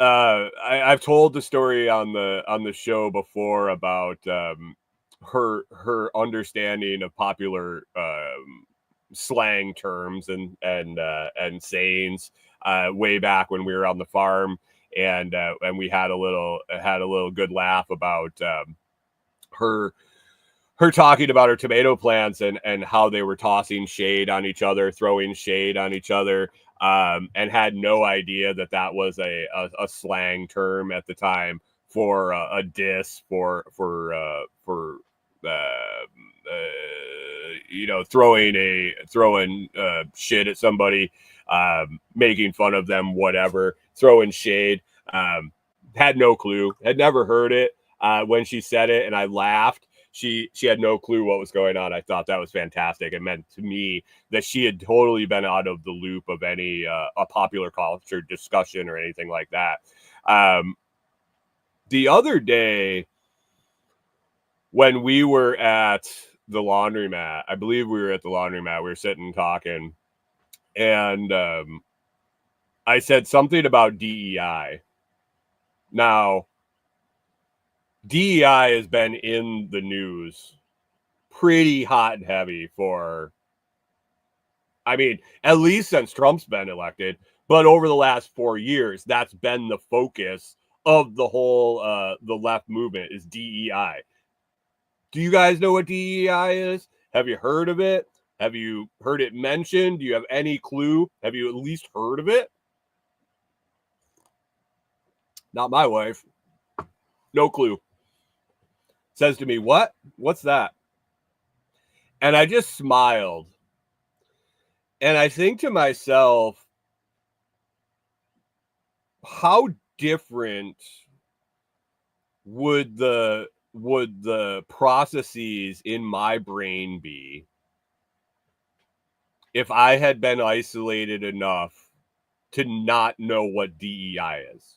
I've told the story on the show before about her understanding of popular slang terms and sayings way back when we were on the farm, and we had a little good laugh about her her talking about her tomato plants and how they were tossing shade on each other, throwing shade on each other, and had no idea that was a slang term at the time for a diss for throwing shit at somebody, making fun of them, whatever, throwing shade. Had no clue, had never heard it when she said it, and I laughed. She had no clue what was going on. I thought that was fantastic. It meant to me that she had totally been out of the loop of any a popular culture discussion or anything like that. The other day when we were at the laundromat, I believe we were at the laundromat, we were sitting talking, and I said something about DEI. Now, DEI has been in the news pretty hot and heavy for, I mean, at least since Trump's been elected, but over the last 4 years, that's been the focus of the whole, the left movement is DEI. Do you guys know what DEI is? Have you heard of it? Have you heard it mentioned? Do you have any clue? Have you at least heard of it? Not my wife. No clue. Says to me, what? What's that? And I just smiled. And I think to myself, how different would the processes in my brain be if I had been isolated enough to not know what DEI is?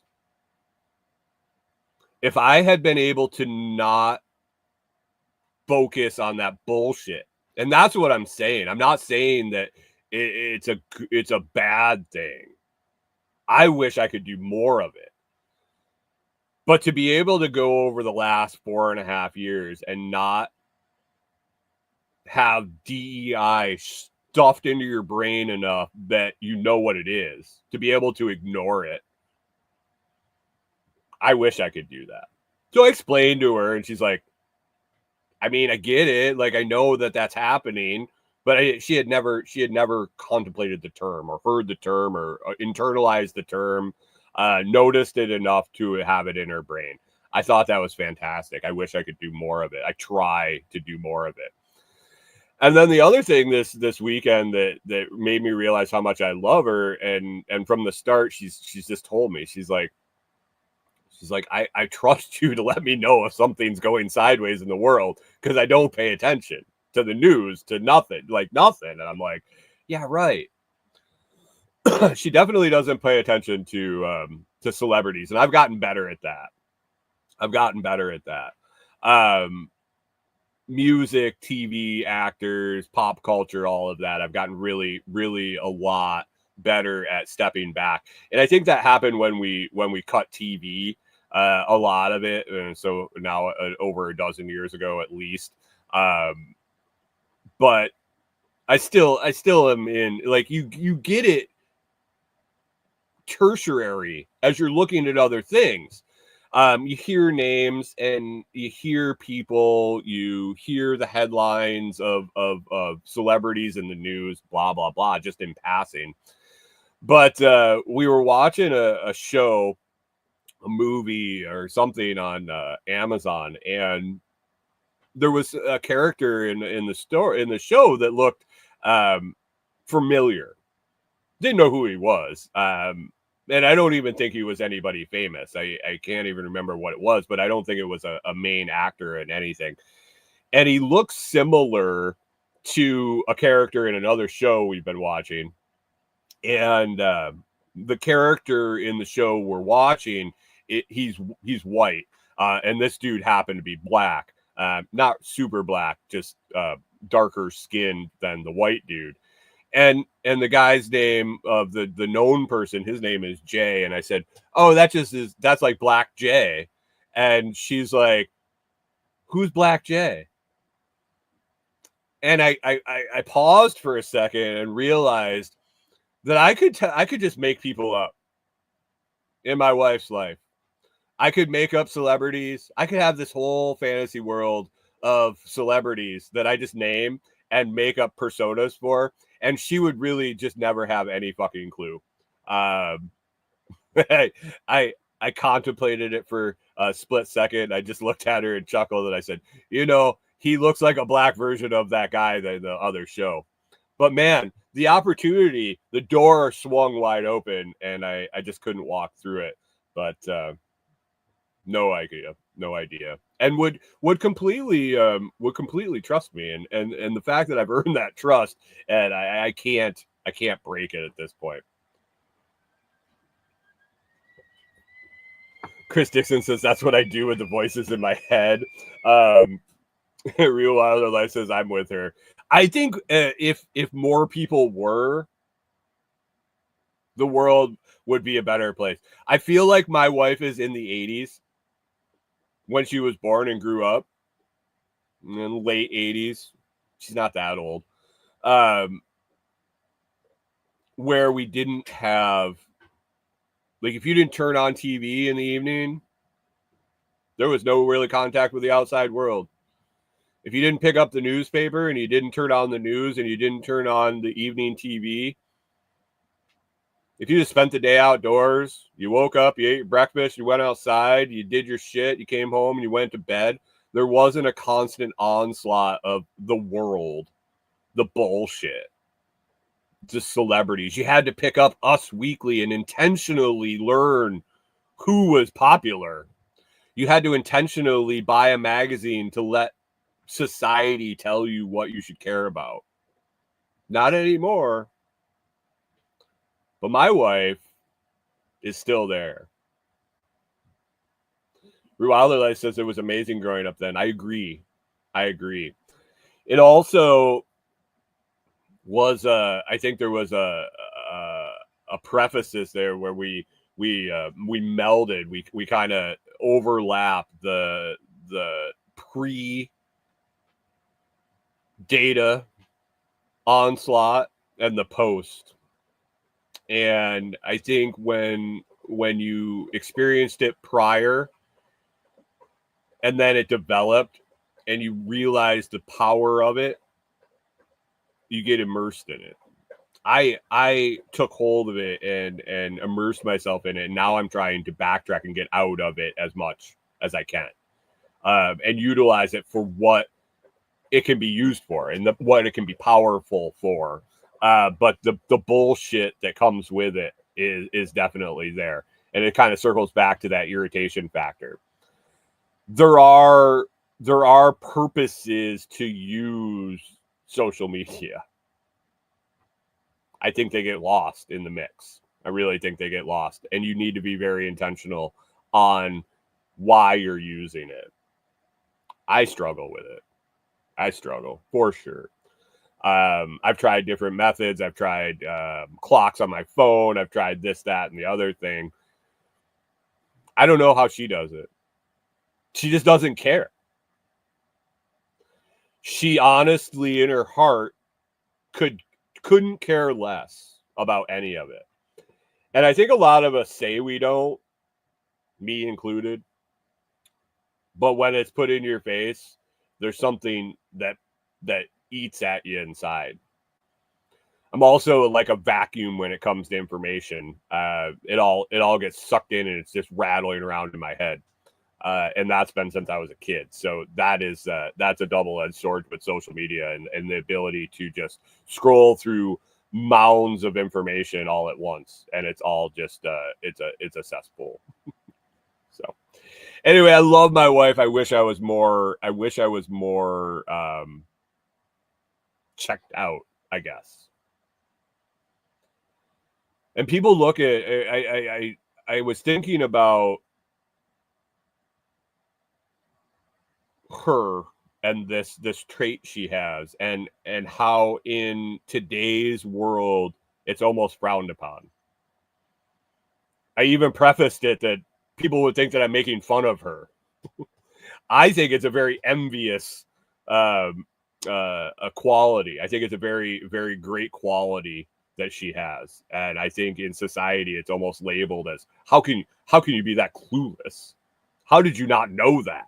If I had been able to not focus on that bullshit. And that's what I'm saying. I'm not saying that it's a bad thing. I wish I could do more of it. But to be able to go over the last 4.5 years and not have DEI stuffed into your brain enough that you know what it is, to be able to ignore it, I wish I could do that. So I explained to her, and she's like, I mean, I get it. Like, I know that that's happening, but she had never contemplated the term or heard the term or internalized the term, noticed it enough to have it in her brain. I thought that was fantastic. I wish I could do more of it. I try to do more of it. And then the other thing this weekend that made me realize how much I love her, and from the start, she's just told me, she's like, I trust you to let me know if something's going sideways in the world, because I don't pay attention to the news, to nothing. And I'm like, yeah, right. She definitely doesn't pay attention to celebrities, and I've gotten better at that. Music, TV, actors, pop culture, all of that. I've gotten really, really a lot better at stepping back. And I think that happened when we cut TV. A lot of it, and so now over a dozen years ago at least. But I still am in, like, you get it tertiary as you're looking at other things. You hear names and you hear people, you hear the headlines of celebrities in the news, blah blah blah, just in passing. But we were watching a show, a movie or something on Amazon, and there was a character in the show that looked familiar. Didn't know who he was, and I don't even think he was anybody famous. I can't even remember what it was, but I don't think it was a main actor in anything. And he looks similar to a character in another show we've been watching, and the character in the show we're watching, he's white, and this dude happened to be black, not super black, just darker skin than the white dude. And the guy's name of the known person, his name is Jay. And I said, oh, that's like Black Jay. And she's like, who's Black Jay? And I paused for a second and realized that I could just make people up in my wife's life. I could make up celebrities. I could have this whole fantasy world of celebrities that I just name and make up personas for, and she would really just never have any fucking clue. I I contemplated it for a split second. I just looked at her and chuckled, and I said, he looks like a black version of that guy in the other show. But man, the opportunity, the door swung wide open, and I just couldn't walk through it. But no idea, and would completely trust me, and the fact that I've earned that trust, and I can't break it at this point. Chris Dixon says that's what I do with the voices in my head. Real Wilder Life says I'm with her. I think if more people were, the world would be a better place. I feel like my wife is in the 80s when she was born and grew up, in the late 80s. She's not that old. Where we didn't have, like, if you didn't turn on TV in the evening, there was no really contact with the outside world. If you didn't pick up the newspaper and you didn't turn on the news and you didn't turn on the evening TV, if you just spent the day outdoors, you woke up, you ate your breakfast, you went outside, you did your shit, you came home and you went to bed, there wasn't a constant onslaught of the world, the bullshit, just celebrities. You had to pick up Us Weekly and intentionally learn who was popular. You had to intentionally buy a magazine to let society tell you what you should care about. Not anymore. But my wife is still there. Wilder Life says it was amazing growing up then. I agree. It also was I think there was a prefaces there where we melded, we kind of overlapped the pre data onslaught and the post. And I think when you experienced it prior and then it developed and you realize the power of it, you get immersed in it. I took hold of it and immersed myself in it. And now I'm trying to backtrack and get out of it as much as I can, and utilize it for what it can be used for and what it can be powerful for. But the bullshit that comes with it is definitely there. And it kind of circles back to that irritation factor. There are purposes to use social media. I think they get lost in the mix. I really think they get lost. And you need to be very intentional on why you're using it. I struggle with it. I struggle for sure. I've tried different methods. I've tried clocks on my phone. I've tried this, that, and the other thing. I don't know how she does it. She just doesn't care. She honestly, in her heart, couldn't care less about any of it. And I think a lot of us say we don't, me included. But when it's put in your face, there's something that eats at you inside. I'm also like a vacuum when it comes to information. It all gets sucked in and it's just rattling around in my head. And that's been since I was a kid. So that's a double-edged sword with social media and the ability to just scroll through mounds of information all at once. And it's all just it's a cesspool. So anyway, I love my wife. I wish I was more checked out, I guess. And people look at I was thinking about her and this trait she has and how in today's world it's almost frowned upon. I even prefaced it that people would think that I'm making fun of her. I think it's a very envious a quality. I think it's a very, very great quality that she has. And I think in society it's almost labeled as how can you be that clueless? How did you not know that?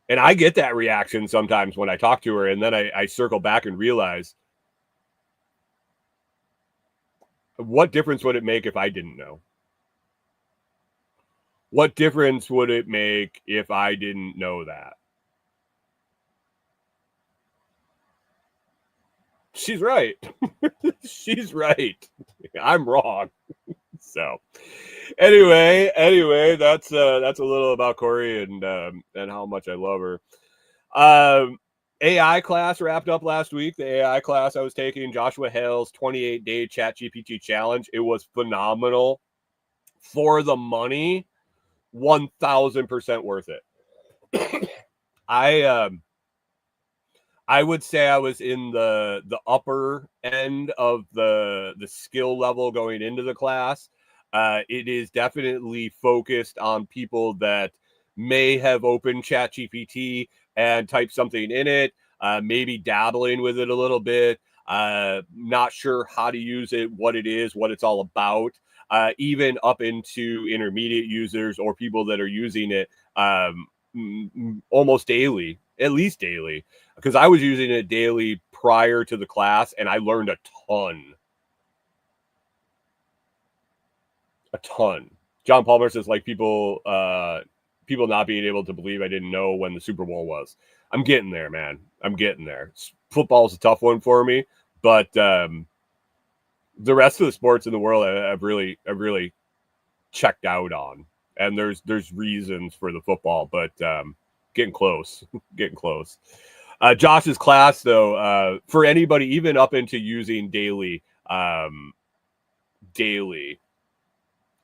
And I get that reaction sometimes when I talk to her, and then I circle back and realize, what difference would it make if I didn't know? What difference would it make if I didn't know that? She's right. She's right. I'm wrong. So anyway, that's a little about Corey and how much I love her. AI class wrapped up last week. The AI class I was taking, Joshua Hale's 28-day ChatGPT challenge. It was phenomenal. For the money, 1,000% worth it. I would say I was in the upper end of the skill level going into the class. It is definitely focused on people that may have opened ChatGPT and typed something in it, maybe dabbling with it a little bit, not sure how to use it, what it is, what it's all about, even up into intermediate users or people that are using it almost daily, at least daily, because I was using it daily prior to the class and I learned a ton. John Palmer says, like, people not being able to believe I didn't know when the Super Bowl was. I'm getting there, man. I'm getting there. Football's a tough one for me, but the rest of the sports in the world I've really checked out on. And there's reasons for the football, but getting close. Josh's class, though, for anybody even up into using daily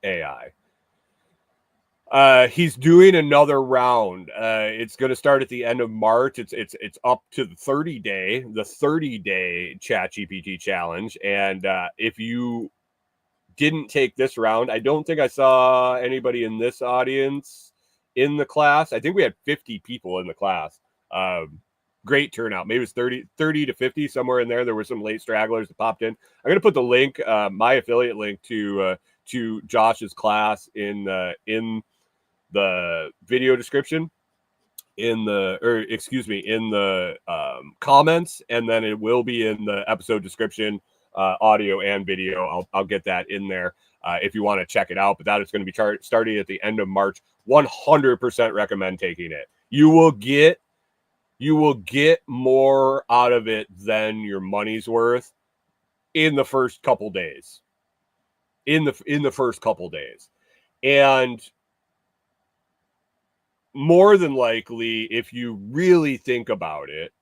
AI, he's doing another round. It's going to start at the end of March. It's up to the 30-day ChatGPT challenge. And if you didn't take this round, I don't think I saw anybody in this audience in the class. I think we had 50 people in the class. Great turnout. Maybe it was 30 to 50, somewhere in there. There were some late stragglers that popped in. I'm going to put the link, my affiliate link to Josh's class in the video description, in the comments, and then it will be in the episode description, audio and video. I'll get that in there if you want to check it out. But that is going to be starting at the end of March. 100% recommend taking it. You will get more out of it than your money's worth in the first couple days. And more than likely, if you really think about it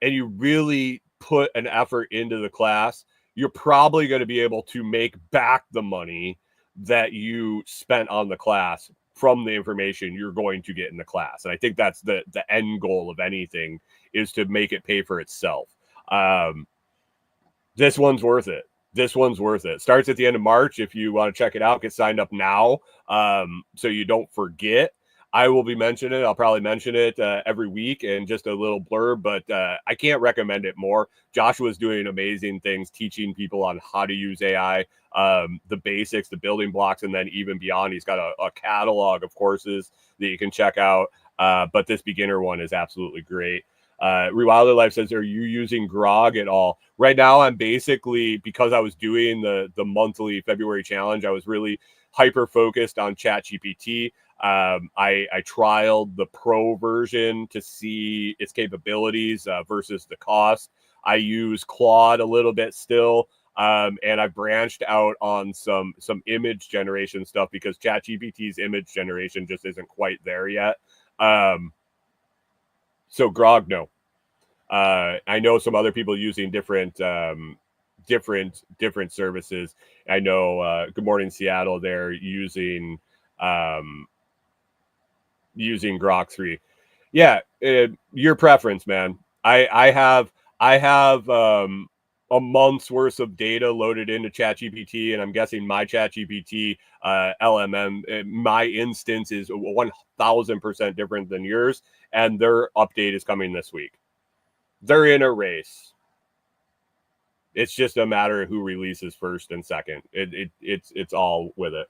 and you really put an effort into the class, you're probably going to be able to make back the money that you spent on the class from the information you're going to get in the class. And I think that's the end goal of anything, is to make it pay for itself. This one's worth it. Starts at the end of March. If you want to check it out, get signed up now, so you don't forget. I will be mentioning it. I'll probably mention it every week and just a little blurb, but I can't recommend it more. Joshua's doing amazing things, teaching people on how to use AI, the basics, the building blocks, and then even beyond. He's got a catalog of courses that you can check out, but this beginner one is absolutely great. Rewilder Life says, are you using Grok at all? Right now, I'm basically, because I was doing the monthly February challenge, I was really hyper focused on ChatGPT. I trialed the pro version to see its capabilities versus the cost. I use Claude a little bit still, and I've branched out on some image generation stuff because ChatGPT's image generation just isn't quite there yet. So Grog, no. I know some other people using different services. I know Good Morning Seattle, they're using Grok 3. Yeah, your preference, man. I have a month's worth of data loaded into ChatGPT, and I'm guessing my ChatGPT LMM, my instance is 1,000% different than yours, and their update is coming this week. They're in a race. It's just a matter of who releases first and second. It's all with it.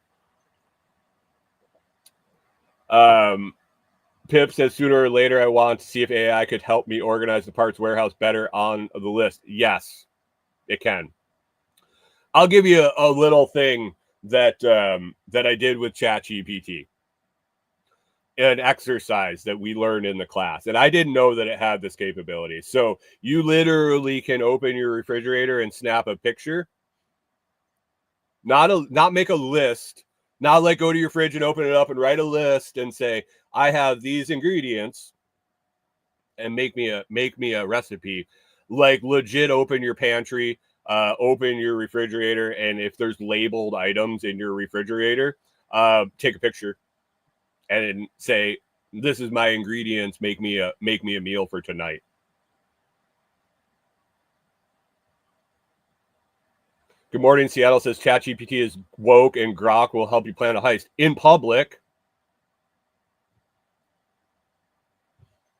Pip says, sooner or later, I want to see if AI could help me organize the parts warehouse better on the list. Yes, it can. I'll give you a little thing that that I did with ChatGPT, an exercise that we learned in the class, and I didn't know that it had this capability. So you literally can open your refrigerator and snap a picture, not make a list, not like go to your fridge and open it up and write a list and say, I have these ingredients and make me a recipe. Like legit open your pantry, open your refrigerator, and if there's labeled items in your refrigerator, take a picture and say, this is my ingredients, make me a meal for tonight. Good morning, Seattle says ChatGPT is woke and Grok will help you plan a heist in public.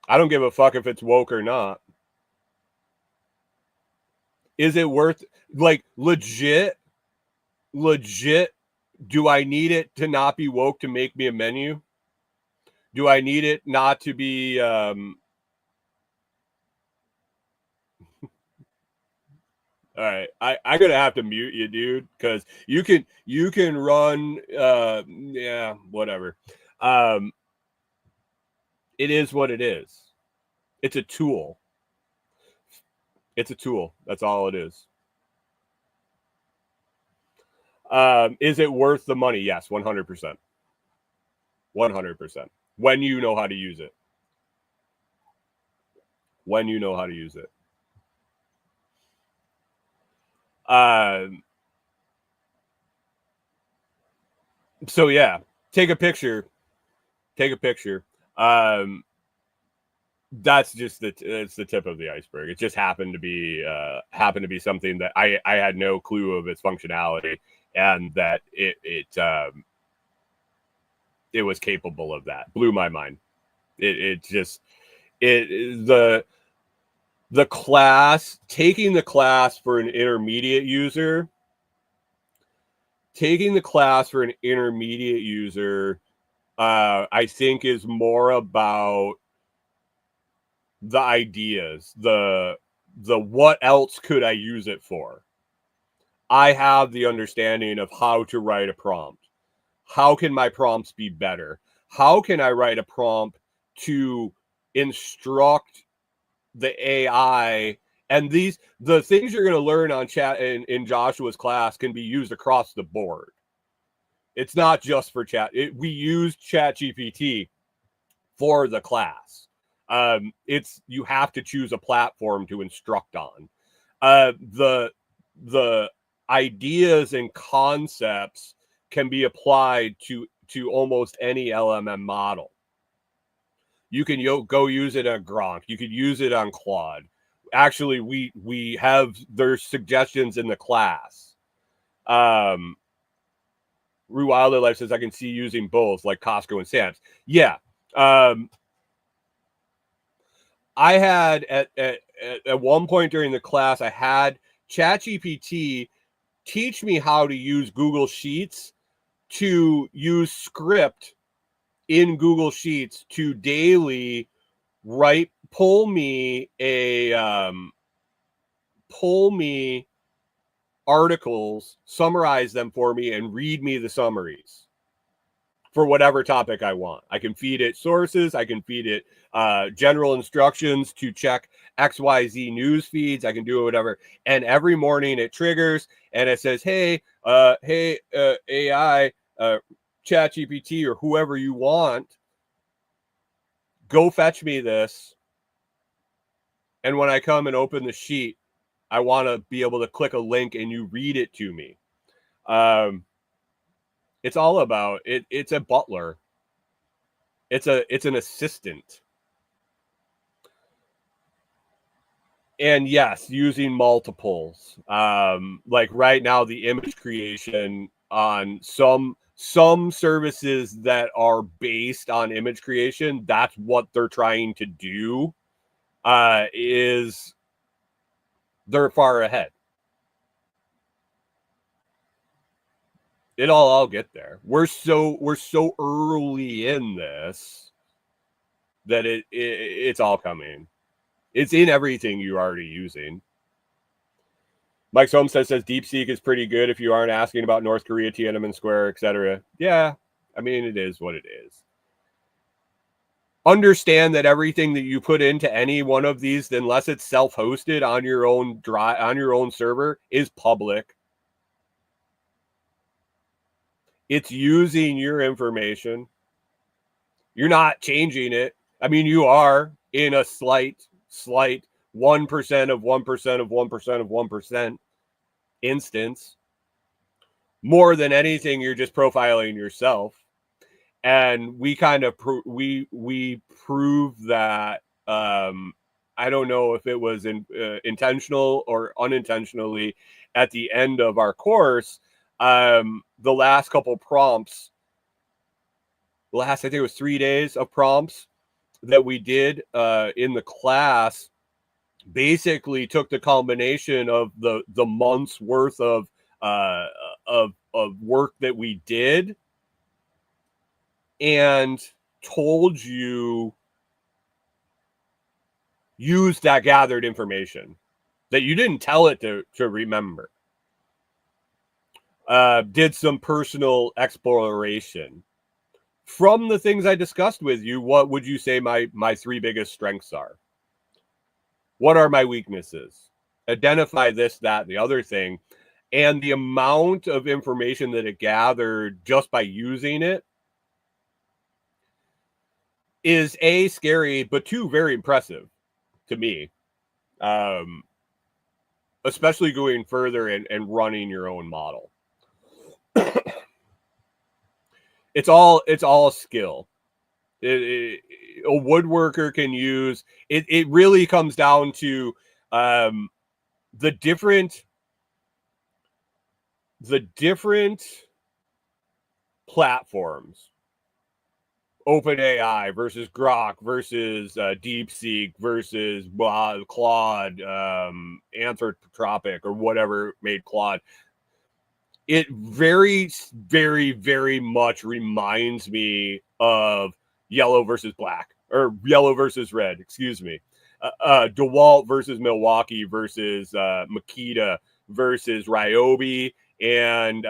I don't give a fuck if it's woke or not. Is it worth, like, legit, do I need it to not be woke to make me a menu? Do I need it not to be all right, I'm gonna have to mute you, dude, because you can run yeah, whatever. It is what it is. It's a tool. It's a tool. That's all it is. Is it worth the money? Yes, 100%. 100%. When you know how to use it. When you know how to use it. So yeah, take a picture. Take a picture. That's just it's the tip of the iceberg. It just happened to be something that I had no clue of its functionality, and that it was capable of that. Blew my mind. The class, taking the class for an intermediate user, I think is more about the ideas, the what else could I use it for? I have the understanding of how to write a prompt. How can my prompts be better? How can I write a prompt to instruct the AI? And the things you're going to learn on chat in Joshua's class can be used across the board. It's not just for chat. We use ChatGPT for the class. You have to choose a platform to instruct on. The ideas and concepts can be applied to almost any LMM model. You can go use it on Gronk. You could use it on Claude. Actually, we have there's suggestions in the class. Rue Wildlife says I can see using both, like Costco and Sam's. Yeah. I had at one point during the class, I had ChatGPT teach me how to use Google Sheets, to use script in Google Sheets to daily pull me articles, summarize them for me, and read me the summaries for whatever topic I want. I can feed it sources. I can feed it general instructions to check XYZ news feeds. I can do whatever. And every morning it triggers and it says, hey, AI, ChatGPT, or whoever you want, go fetch me this. And when I come and open the sheet, I want to be able to click a link and you read it to me. It's all about it. It's a butler. It's an assistant. And yes, using multiples. Like right now, the image creation on some services that are based on image creation, that's what they're trying to do. Is they're far ahead. I'll get there. We're so early in this. that it's all coming. It's in everything you're already using. Mike Somstead says DeepSeek is pretty good if you aren't asking about North Korea, Tiananmen Square, etc. Yeah, I mean, it is what it is. Understand that everything that you put into any one of these, unless it's self-hosted on your own drive, on your own server, is public. It's using your information. You're not changing it. I mean, you are in a slight 1% of 1% of 1% of 1% instance. More than anything, you're just profiling yourself. And we kind of we prove that. I don't know if it was intentional or unintentionally at the end of our course. The last couple prompts, I think it was 3 days of prompts that we did in the class, basically took the combination of the month's worth of work that we did and told you use that gathered information that you didn't tell it to remember. Did some personal exploration. From the things I discussed with you, what would you say my 3 biggest strengths are? What are my weaknesses? Identify this, that, the other thing. And the amount of information that it gathered just by using it is A, scary, but 2, very impressive to me. Especially going further and running your own model. It's all a skill. A woodworker can use it. It really comes down to the different platforms. OpenAI versus Grok versus DeepSeek versus Claude, Anthropic, or whatever made Claude. It very, very, very much reminds me of yellow versus black, or yellow versus red, excuse me. DeWalt versus Milwaukee versus Makita versus Ryobi and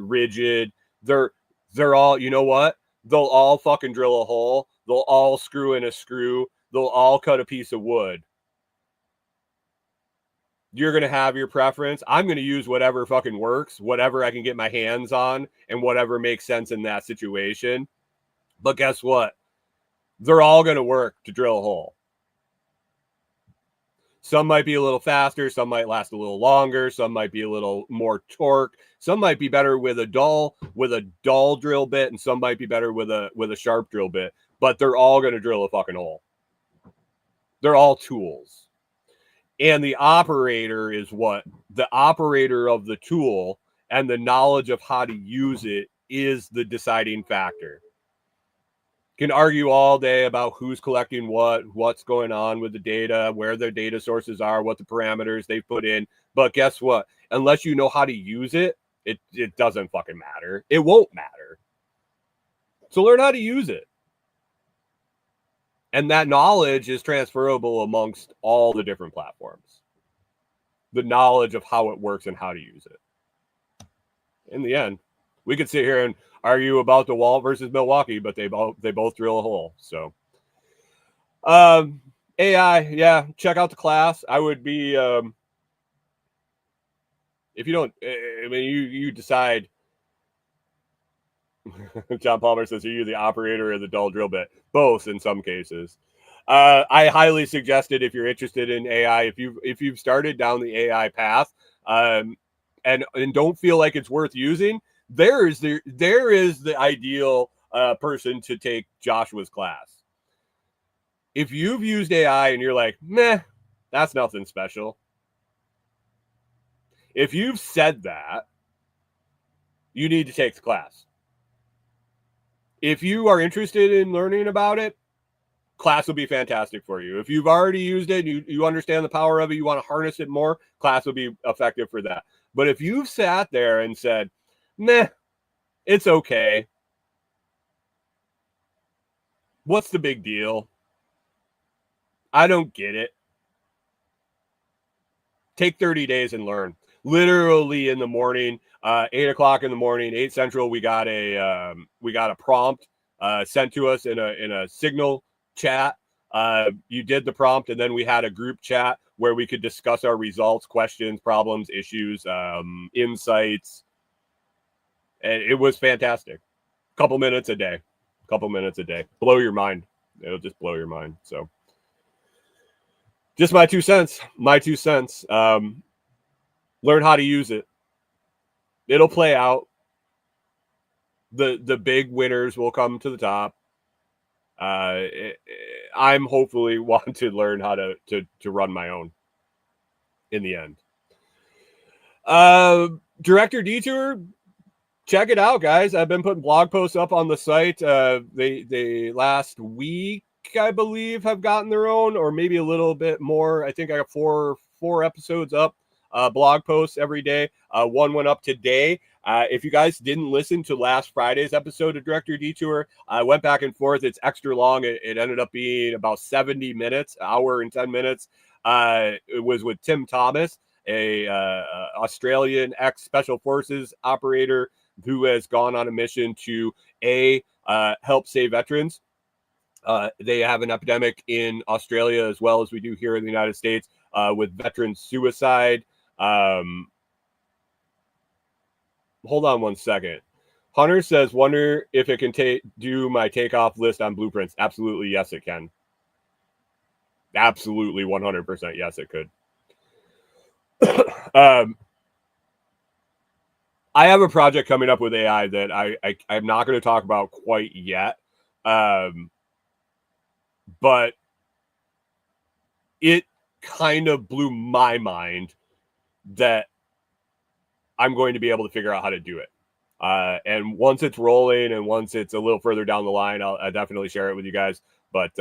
Rigid. They're all, you know what? They'll all fucking drill a hole. They'll all screw in a screw. They'll all cut a piece of wood. You're going to have your preference. I'm going to use whatever fucking works, whatever I can get my hands on, and whatever makes sense in that situation. But guess what? They're all going to work to drill a hole. Some might be a little faster. Some might last a little longer. Some might be a little more torque. Some might be better with a dull drill bit, and some might be better with a sharp drill bit. But they're all going to drill a fucking hole. They're all tools. And the operator is what? The operator of the tool and the knowledge of how to use it is the deciding factor. Can argue all day about who's collecting what's going on with the data, where their data sources are, what the parameters they put in. But guess what? Unless you know how to use it, it doesn't fucking matter. It won't matter. So learn how to use it. And that knowledge is transferable amongst all the different platforms. The knowledge of how it works and how to use it. In the end, we could sit here and argue about DeWalt versus Milwaukee, but they both drill a hole. So AI, yeah, check out the class. I would be if you don't, I mean, you decide. John Palmer says, are you the operator or the dull drill bit? Both in some cases. I highly suggest it if you're interested in AI. If you've started down the AI path and don't feel like it's worth using, there is the ideal person to take Joshua's class. If you've used AI and you're like, meh, that's nothing special. If you've said that, you need to take the class. If you are interested in learning about it, class will be fantastic for you. If you've already used it, you understand the power of it, you want to harness it more, class will be effective for that. But if you've sat there and said, meh, it's okay, What's the big deal? I don't get it. Take 30 days and learn. Literally in the morning, 8:00 in the morning, 8 Central, we got a prompt sent to us in a Signal chat. You did the prompt, and then we had a group chat where we could discuss our results, questions, problems, issues, insights. And it was fantastic. Couple minutes a day. Blow your mind. It'll just blow your mind. So just my 2 cents. Learn how to use it. It'll play out. The big winners will come to the top. I'm hopefully want to learn how to run my own in the end. Director Detour, check it out, guys. I've been putting blog posts up on the site. They last week, I believe, have gotten their own, or maybe a little bit more. I think I got four episodes up, blog posts every day. One went up today. If you guys didn't listen to last Friday's episode of Director Detour, I went back and forth. It's extra long. It ended up being about 70 minutes, hour and 10 minutes. It was with Tim Thomas, a Australian ex-Special Forces operator who has gone on a mission to help save veterans. They have an epidemic in Australia as well as we do here in the United States with veteran suicide. Hold on one second. Hunter says, wonder if it can do my takeoff list on blueprints. Absolutely, yes, it can. Absolutely, 100%, yes, it could. I have a project coming up with AI that I'm not going to talk about quite yet. But it kind of blew my mind that I'm going to be able to figure out how to do it. And once it's rolling and once it's a little further down the line, I'll definitely share it with you guys. But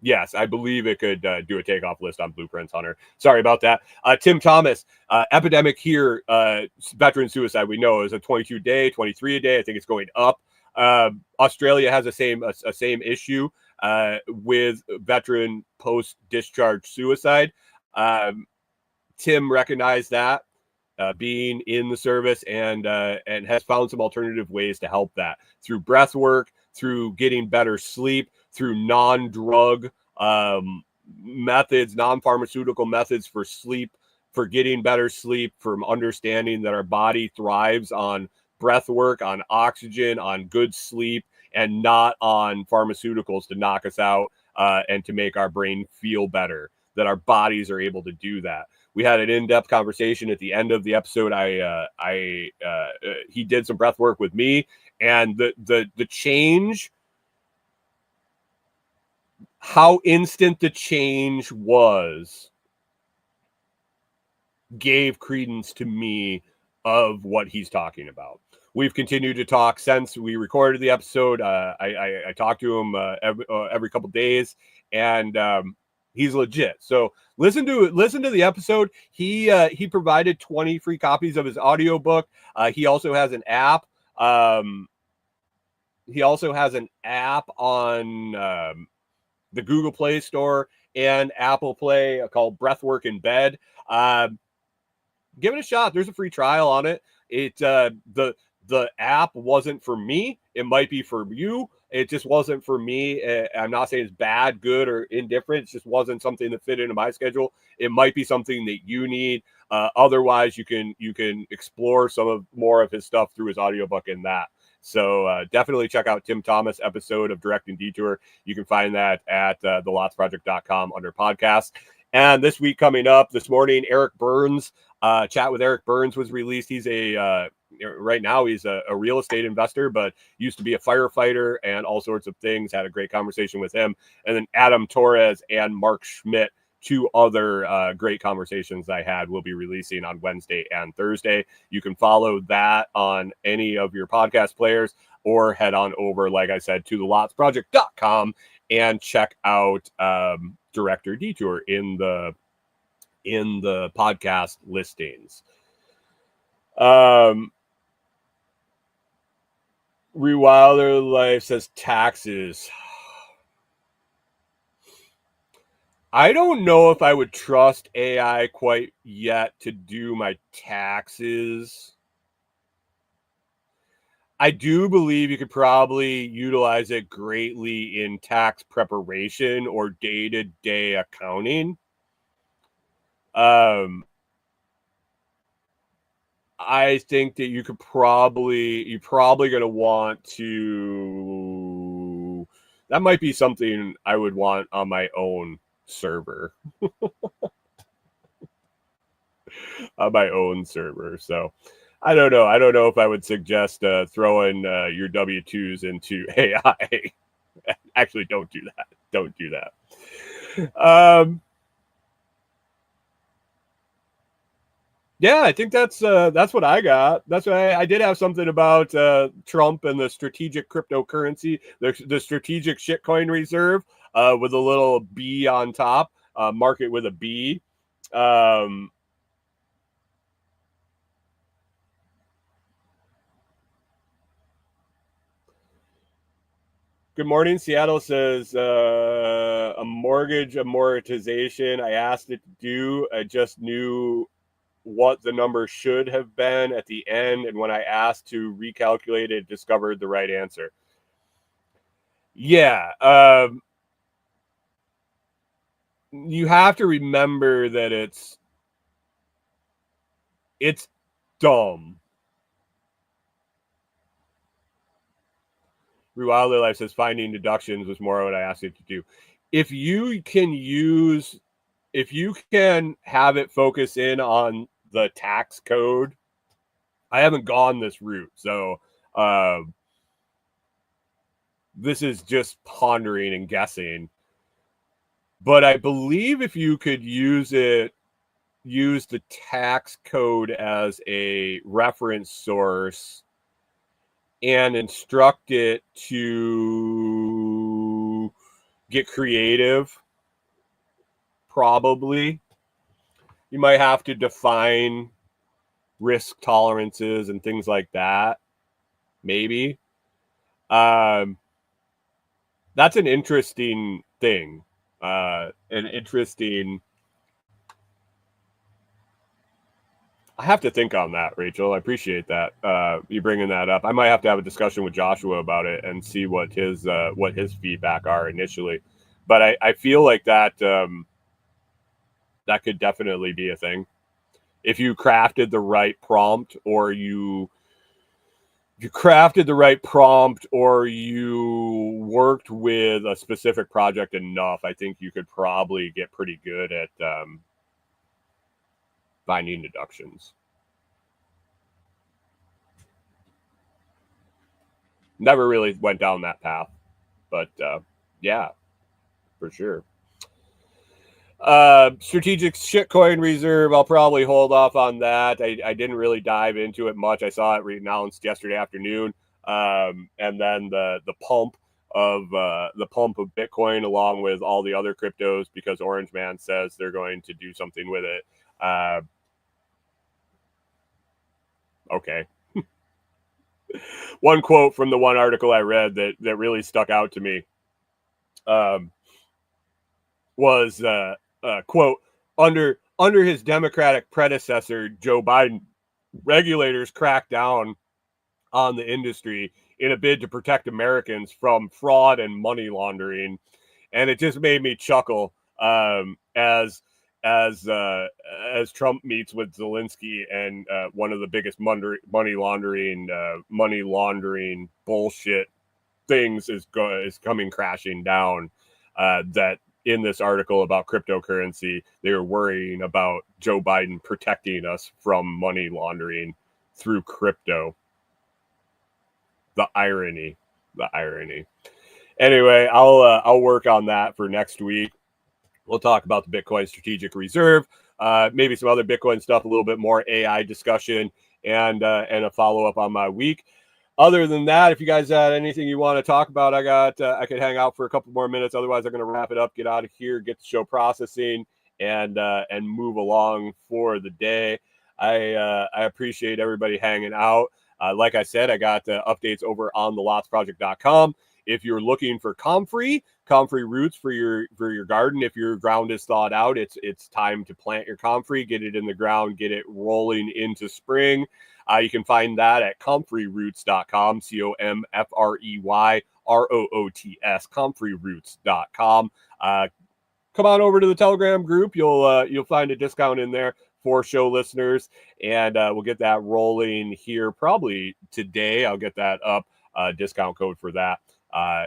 yes, I believe it could do a takeoff list on blueprints, Hunter. Sorry about that. Tim Thomas, epidemic here, veteran suicide, we know is a 22 day, 23 a day. I think it's going up. Australia has the same issue with veteran post-discharge suicide. Tim recognized that being in the service and has found some alternative ways to help that through breath work, through getting better sleep, through non-drug methods, non-pharmaceutical methods for sleep, for getting better sleep, from understanding that our body thrives on breath work, on oxygen, on good sleep, and not on pharmaceuticals to knock us out and to make our brain feel better, that our bodies are able to do that. We had an in-depth conversation at the end of the episode. He did some breath work with me, and the change, how instant the change was, gave credence to me of what he's talking about. We've continued to talk since we recorded the episode. I talk to him every couple days, and he's legit. So listen to the episode. He provided 20 free copies of his audiobook. He also has an app. He also has an app on the Google Play Store and Apple Play called Breathwork in Bed. Give it a shot. There's a free trial on it. The app wasn't for me. It might be for you. It just wasn't for me. I'm not saying it's bad, good, or indifferent. It just wasn't something that fit into my schedule. It might be something that you need. Otherwise, you can explore more of his stuff through his audiobook in that. So definitely check out Tim Thomas' episode of Directing Detour. You can find that at thelotsproject.com under podcasts. And this week coming up, this morning, Eric Burns, chat with Eric Burns was released. He's right now he's a real estate investor, but used to be a firefighter and all sorts of things. Had a great conversation with him. And then Adam Torres and Mark Schmidt, two other great conversations I had, will be releasing on Wednesday and Thursday. You can follow that on any of your podcast players, or head on over, like I said, to thelotsproject.com and check out Director Detour in the podcast listings. Rewilder Life says taxes. I don't know if I would trust AI quite yet to do my taxes. I do believe you could probably utilize it greatly in tax preparation or day-to-day accounting. I think that you're probably going to want to, that might be something I would want on my own server. So I don't know. I don't know if I would suggest throwing your W-2s into AI. Actually, don't do that. Don't do that. Yeah, I think that's what I got. That's what I did have something about Trump and the strategic cryptocurrency, the strategic shitcoin reserve with a little B on top, market with a B. Good morning. Seattle says a mortgage amortization. I asked it to do. I just knew what the number should have been at the end, and when I asked to recalculate it, discovered the right answer. Yeah, you have to remember that it's dumb. Rewildly Life says finding deductions was more what I asked it to do. If you can have it focus in on the tax code, I haven't gone this route, so this is just pondering and guessing. But I believe if you could use the tax code as a reference source and instruct it to get creative, probably. You might have to define risk tolerances and things like that, maybe. That's an interesting thing. An interesting. I have to think on that, Rachel. I appreciate that you bringing that up. I might have to have a discussion with Joshua about it and see what his feedback are initially. But I feel like that that could definitely be a thing if you crafted the right prompt, or you worked with a specific project enough. I think you could probably get pretty good at finding deductions. Never really went down that path, but yeah, for sure. Strategic shitcoin reserve, I'll probably hold off on that. I didn't really dive into it much. I saw it announced yesterday afternoon, and then the pump of Bitcoin along with all the other cryptos, because Orange Man says they're going to do something with it. Okay. One quote from the one article I read that really stuck out to me was quote, under his Democratic predecessor Joe Biden, regulators cracked down on the industry in a bid to protect Americans from fraud and money laundering, and it just made me chuckle as Trump meets with Zelensky, and one of the biggest money laundering bullshit things is coming crashing down. That in this article about cryptocurrency, they were worrying about Joe Biden protecting us from money laundering through crypto. The irony. Anyway, I'll work on that for next week. We'll talk about the Bitcoin strategic reserve, maybe some other Bitcoin stuff, a little bit more AI discussion, and a follow up on my week. Other than that, if you guys had anything you want to talk about, I could hang out for a couple more minutes. Otherwise, I'm going to wrap it up, get out of here, get the show processing, and move along for the day. I appreciate everybody hanging out. Like I said, I got updates over on thelotsproject.com. If you're looking for comfrey roots for your garden, if your ground is thawed out, it's time to plant your comfrey, get it in the ground, get it rolling into spring. You can find that at comfreyroots.com, COMFREYROOTS, comfreyroots.com. Come on over to the Telegram group. You'll find a discount in there for show listeners, and we'll get that rolling here probably today. I'll get that up, discount code for that.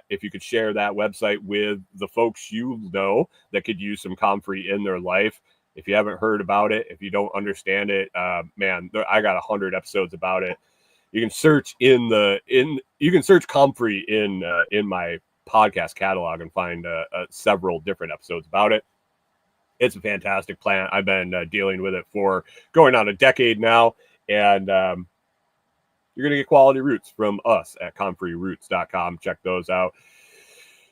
If you could share that website with the folks you know that could use some comfrey in their life. If you haven't heard about it, if you don't understand it, man, I got 100 episodes about it. You can search you can search comfrey in my podcast catalog and find several different episodes about it. It's a fantastic plant. I've been dealing with it for going on a decade now, and you're going to get quality roots from us at comfreyroots.com. Check those out.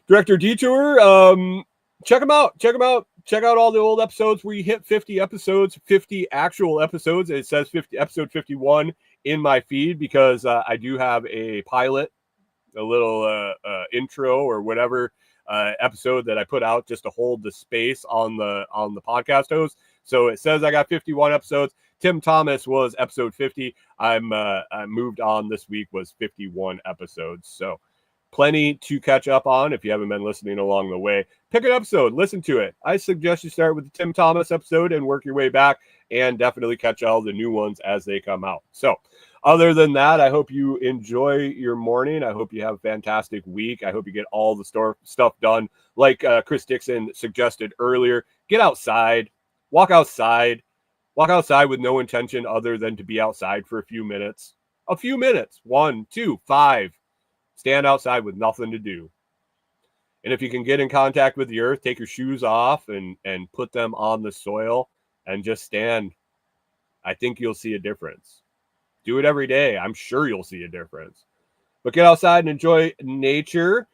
Director Detour, check them out. Check out all the old episodes. We hit 50 episodes, 50 actual episodes. It says episode 51 in my feed because I do have a pilot, a little intro or whatever episode that I put out just to hold the space on the podcast host. So it says I got 51 episodes. Tim Thomas was episode 50. I moved on this week, was 51 episodes. So plenty to catch up on if you haven't been listening along the way. Pick an episode, listen to it. I suggest you start with the Tim Thomas episode and work your way back, and definitely catch all the new ones as they come out. So other than that, I hope you enjoy your morning. I hope you have a fantastic week. I hope you get all the stuff done. Like Chris Dixon suggested earlier, get outside, walk outside with no intention other than to be outside for a few minutes. 1, 2, 5. Stand outside with nothing to do. And if you can get in contact with the earth, take your shoes off and put them on the soil and just stand. I think you'll see a difference. Do it every day. I'm sure you'll see a difference. But get outside and enjoy nature.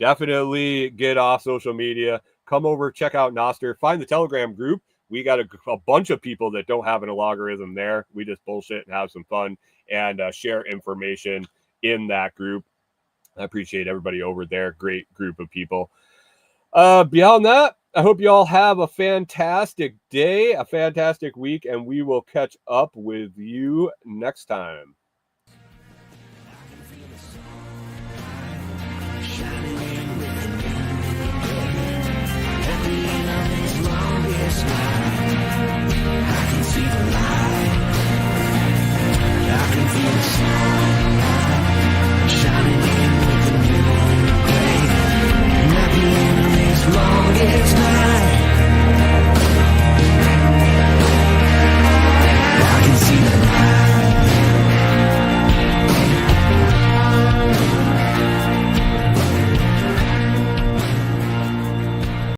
Definitely get off social media. Come over, check out Noster. Find the Telegram group. We got a bunch of people that don't have an algorithm there. We just bullshit and have some fun and share information in that group. I appreciate everybody over there. Great group of people. Beyond that, I hope you all have a fantastic day, a fantastic week, and we will catch up with you next time.